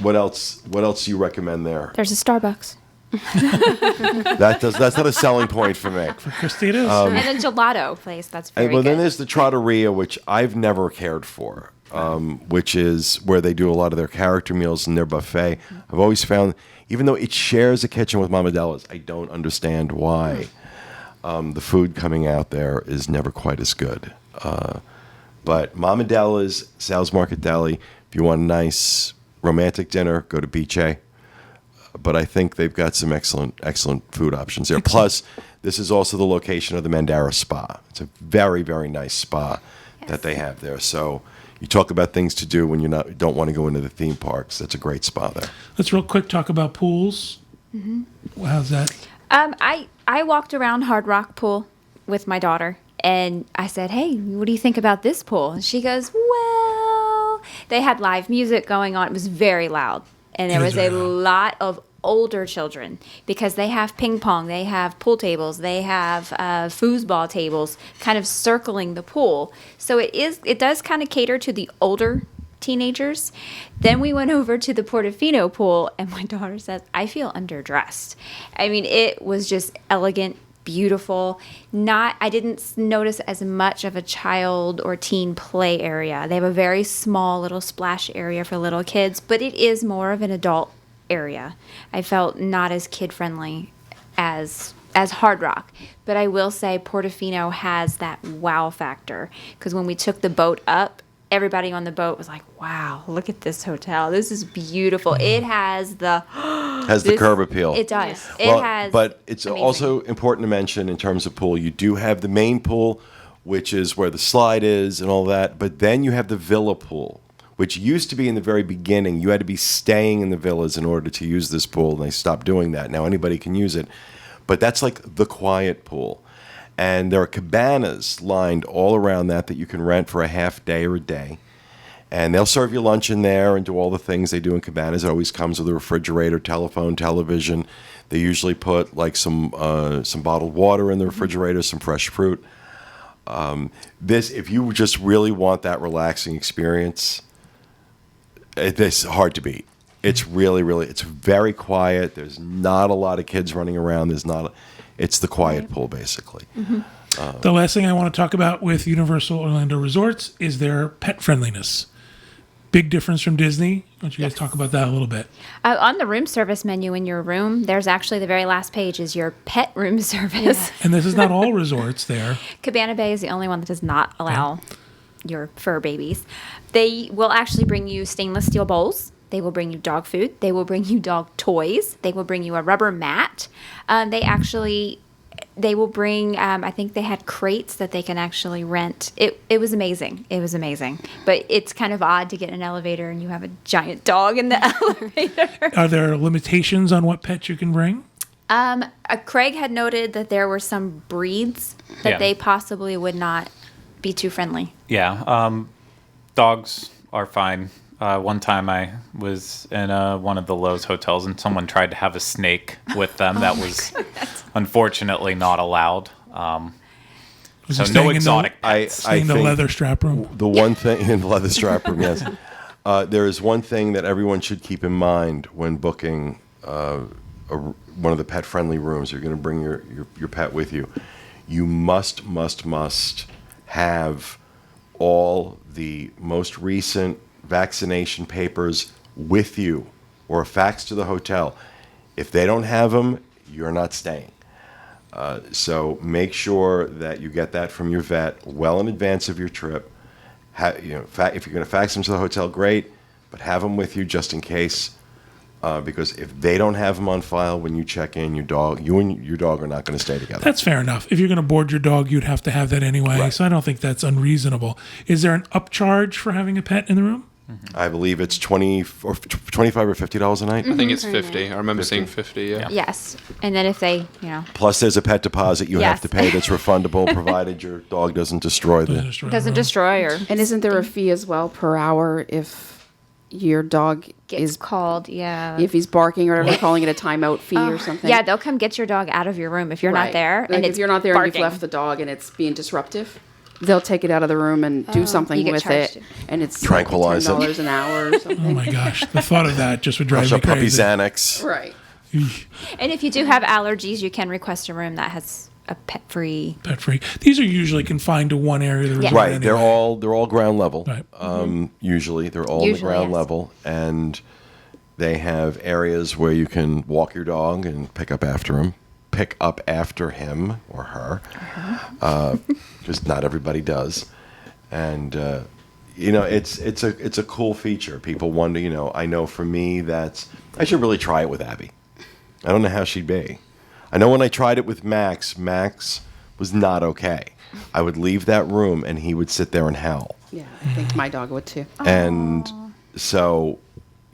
Speaker 4: what else do you recommend there?
Speaker 6: There's a Starbucks.
Speaker 4: That's not a selling point for me.
Speaker 1: Christina's?
Speaker 6: And a gelato place. That's very
Speaker 4: Well, then
Speaker 6: good.
Speaker 4: there's the Trattoria, which I've never cared for, which is where they do a lot of their character meals and their buffet. I've always found, even though it shares a kitchen with Mama Della's, I don't understand why the food coming out there is never quite as good. But Mama Della's, Sal's Market Deli, if you want a nice romantic dinner, go to Biche. But I think they've got some excellent food options there. Plus, this is also the location of the Mandara Spa. It's a very, very nice spa that they have there. So you talk about things to do when you don't want to go into the theme parks. That's a great spa there.
Speaker 1: Let's real quick talk about pools. How's that?
Speaker 6: I walked around Hard Rock Pool with my daughter, and I said, "Hey, what do you think about this pool?" And she goes, "Well," they had live music going on. It was very loud, and there
Speaker 1: It
Speaker 6: was
Speaker 1: is
Speaker 6: a
Speaker 1: very loud.
Speaker 6: lot of older children because they have ping pong, they have pool tables, they have foosball tables, kind of circling the pool. So it does kind of cater to the older teenagers. Then we went over to the Portofino pool, and my daughter says, "I feel underdressed." I mean, it was just elegant, beautiful. I didn't notice as much of a child or teen play area. They have a very small little splash area for little kids, but it is more of an adult area. I felt not as kid friendly as Hard Rock, but I will say Portofino has that wow factor because when we took the boat up, everybody on the boat was like, "Wow, look at this hotel. This is beautiful." It has the
Speaker 4: curb appeal.
Speaker 6: It does.
Speaker 4: Well,
Speaker 6: It has.
Speaker 4: but it's
Speaker 6: amazing.
Speaker 4: also important to mention in terms of pool, you do have the main pool, which is where the slide is and all that, but then you have the villa pool, which used to be in the very beginning. You had to be staying in the villas in order to use this pool, and they stopped doing that. Now anybody can use it, but that's like the quiet pool. And there are cabanas lined all around that you can rent for a half day or a day. And they'll serve you lunch in there and do all the things they do in cabanas. It always comes with a refrigerator, telephone, television. They usually put like some bottled water in the refrigerator, some fresh fruit. If you just really want that relaxing experience, it's hard to beat. It's really, really, it's very quiet. There's not a lot of kids running around. It's the quiet pool, basically.
Speaker 1: The last thing I want to talk about with Universal Orlando Resorts is their pet friendliness. Big difference from Disney. Why don't you guys talk about that a little bit?
Speaker 6: On the room service menu in your room, there's actually the very last page is your pet room service.
Speaker 1: And this is not all resorts there.
Speaker 6: Cabana Bay is the only one that does not allow your fur babies. They will actually bring you stainless steel bowls. They will bring you dog food. They will bring you dog toys. They will bring you a rubber mat. They will bring, I think they had crates that they can actually rent. It was amazing. It was amazing. But it's kind of odd to get in an elevator and you have a giant dog in the elevator.
Speaker 1: Are there limitations on what pets you can bring?
Speaker 6: Craig had noted that there were some breeds that
Speaker 5: Yeah.
Speaker 6: they possibly would not be too friendly.
Speaker 5: Yeah, dogs are fine. One time I was in one of the Loews hotels and someone tried to have a snake with them. That was unfortunately not allowed.
Speaker 1: Was
Speaker 5: So
Speaker 1: it
Speaker 5: no
Speaker 1: staying in
Speaker 5: exotic
Speaker 4: I
Speaker 5: pets.
Speaker 1: Staying in the
Speaker 4: think
Speaker 1: leather strap room.
Speaker 4: the one thing in the leather strap room, yes. There is one thing that everyone should keep in mind when booking one of the pet-friendly rooms. You're going to bring your pet with you. You must have all the most recent vaccination papers with you or a fax to the hotel. If they don't have them, you're not staying. So make sure that you get that from your vet well in advance of your trip. If you're going to fax them to the hotel, great, but have them with you just in case. Because if they don't have them on file when you check in, you and your dog are not going to stay together.
Speaker 1: That's fair enough. If you're going to board your dog, you'd have to have that anyway.
Speaker 4: Right.
Speaker 1: So I don't think that's unreasonable. Is there an upcharge for having a pet in the room?
Speaker 4: I believe it's $25 or $50 a night.
Speaker 7: I think it's 50. I remember seeing 50, yeah.
Speaker 6: Yes. And then if they,
Speaker 4: Plus, there's a pet deposit you have
Speaker 6: Yes.
Speaker 4: to pay that's refundable, provided your dog doesn't destroy the.
Speaker 6: doesn't destroy or
Speaker 2: And isn't there a fee as well per hour if your dog
Speaker 6: gets
Speaker 2: is
Speaker 6: called, yeah.
Speaker 2: if he's barking or whatever, they're calling it a timeout fee or something?
Speaker 6: Yeah, they'll come get your dog out of your room if you're
Speaker 2: Right.
Speaker 6: not there.
Speaker 2: Like
Speaker 6: And
Speaker 2: if you're not there and
Speaker 6: barking.
Speaker 2: you've left the dog and it's being disruptive, they'll take it out of the room and do something
Speaker 6: you get
Speaker 2: with
Speaker 6: charged.
Speaker 2: it, and it's
Speaker 4: Tranquilize it.
Speaker 2: $10 an hour or something.
Speaker 1: Oh my gosh, the thought of that just would drive
Speaker 4: So
Speaker 1: me
Speaker 4: puppy
Speaker 1: crazy.
Speaker 4: Xanax.
Speaker 2: Right.
Speaker 6: And if you do have allergies, you can request a room that has a pet-free.
Speaker 1: Pet free. These are usually confined to one area of the resort.
Speaker 4: Right,
Speaker 1: Anyway.
Speaker 4: they're all ground level.
Speaker 1: Right.
Speaker 4: Usually, they're all on the
Speaker 6: Usually,
Speaker 4: ground
Speaker 6: yes.
Speaker 4: level, and they have areas where you can walk your dog and pick up after him or her, because not everybody does, and it's a cool feature. People wonder, I know for me I should really try it with Abby. I don't know how she'd be. I know when I tried it with Max was not okay. I would leave that room and he would sit there and howl.
Speaker 2: Yeah, I think my dog would too.
Speaker 4: And so,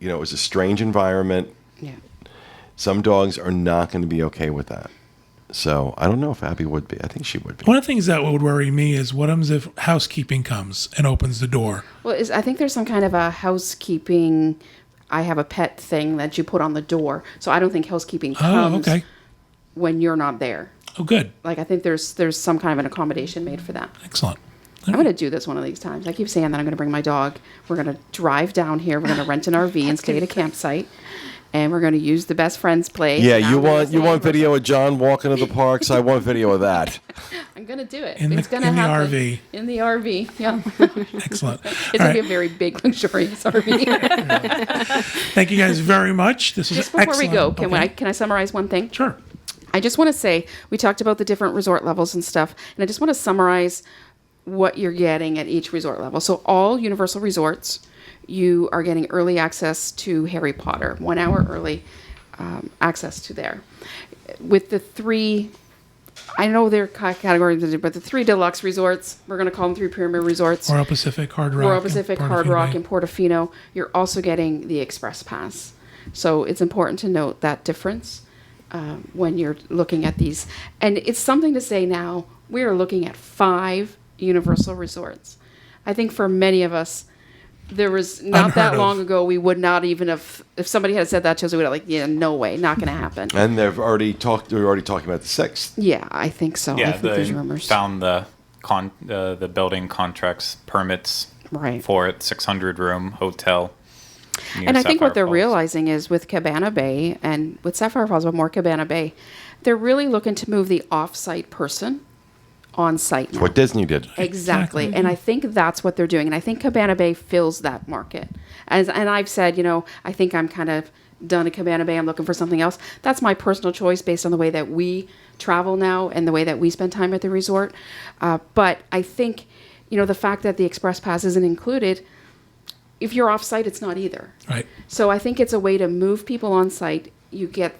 Speaker 4: it was a strange environment.
Speaker 2: Yeah.
Speaker 4: Some dogs are not going to be okay with that. So I don't know if Abby would be. I think she would be.
Speaker 1: One of the things that would worry me is what happens if housekeeping comes and opens the door?
Speaker 2: Well, I think there's some kind of a housekeeping, I have a pet thing that you put on the door. So I don't think housekeeping
Speaker 1: Oh,
Speaker 2: comes
Speaker 1: okay.
Speaker 2: when you're not there.
Speaker 1: Oh, good.
Speaker 2: Like, I think there's some kind of an accommodation made for that.
Speaker 1: Excellent.
Speaker 2: I'm going to do this one of these times. I keep saying that I'm going to bring my dog. We're going to drive down here. We're going to rent an RV and stay at a campsite. And we're going to use the best friend's place.
Speaker 4: Yeah,
Speaker 2: And
Speaker 4: you
Speaker 2: I'm gonna
Speaker 4: want
Speaker 2: say-
Speaker 4: video of John walking to the parks? I want video of that.
Speaker 2: I'm going to do it.
Speaker 1: In the-
Speaker 2: It's going to
Speaker 1: in the
Speaker 2: happen.
Speaker 1: RV.
Speaker 2: In the RV, yeah.
Speaker 1: Excellent.
Speaker 2: It's
Speaker 1: All
Speaker 2: going to be a
Speaker 1: right.
Speaker 2: very big, luxurious RV.
Speaker 1: Thank you guys very much. This is
Speaker 2: Just before we go,
Speaker 1: excellent.
Speaker 2: can I summarize one thing?
Speaker 1: Sure.
Speaker 2: I just want to say, we talked about the different resort levels and stuff, and I just want to summarize what you're getting at each resort level. So all Universal resorts, you are getting early access to Harry Potter, 1 hour early access to there. With the three, I know they're categories, but the three deluxe resorts, we're going to call them three pyramid resorts.
Speaker 1: Royal Pacific, Hard Rock.
Speaker 2: Royal
Speaker 1: and
Speaker 2: Pacific,
Speaker 1: Portofino
Speaker 2: Hard Rock,
Speaker 1: Bay.
Speaker 2: and Portofino, you're also getting the Express Pass. So it's important to note that difference when you're looking at these. And it's something to say now, we are looking at 5 Universal resorts. I think for many of us, there was not
Speaker 1: Unheard
Speaker 2: that
Speaker 1: of.
Speaker 2: long ago, we would not even have, if somebody had said that to us, we would have like, yeah, no way, not going to happen.
Speaker 4: And they're already talking about the 6th.
Speaker 2: Yeah, I think so. I
Speaker 5: Yeah,
Speaker 2: think there's
Speaker 5: they
Speaker 2: rumors.
Speaker 5: found the building contracts permits
Speaker 2: Right.
Speaker 5: for it, 600 room hotel. near
Speaker 2: And I think what
Speaker 5: Sapphire
Speaker 2: they're
Speaker 5: Falls.
Speaker 2: realizing is with Cabana Bay and with Sapphire Falls, but more Cabana Bay, they're really looking to move the off-site person on-site now.
Speaker 4: What Disney did.
Speaker 2: Exactly.
Speaker 1: Exactly.
Speaker 2: And I think that's what they're doing. And I think Cabana Bay fills that market. And I've said, I think I'm kind of done at Cabana Bay. I'm looking for something else. That's my personal choice based on the way that we travel now and the way that we spend time at the resort. But I think, the fact that the Express Pass isn't included, if you're off-site, it's not either.
Speaker 1: Right.
Speaker 2: So I think it's a way to move people on site. You get,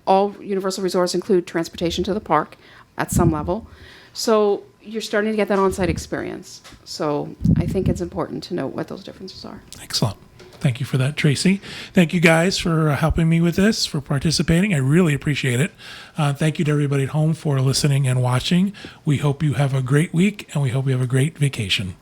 Speaker 2: all Universal resorts include transportation to the park at some level. So you're starting to get that on-site experience. So I think it's important to note what those differences are.
Speaker 1: Excellent. Thank you for that, Tracy. Thank you guys for helping me with this, for participating. I really appreciate it. Thank you to everybody at home for listening and watching. We hope you have a great week, and we hope you have a great vacation.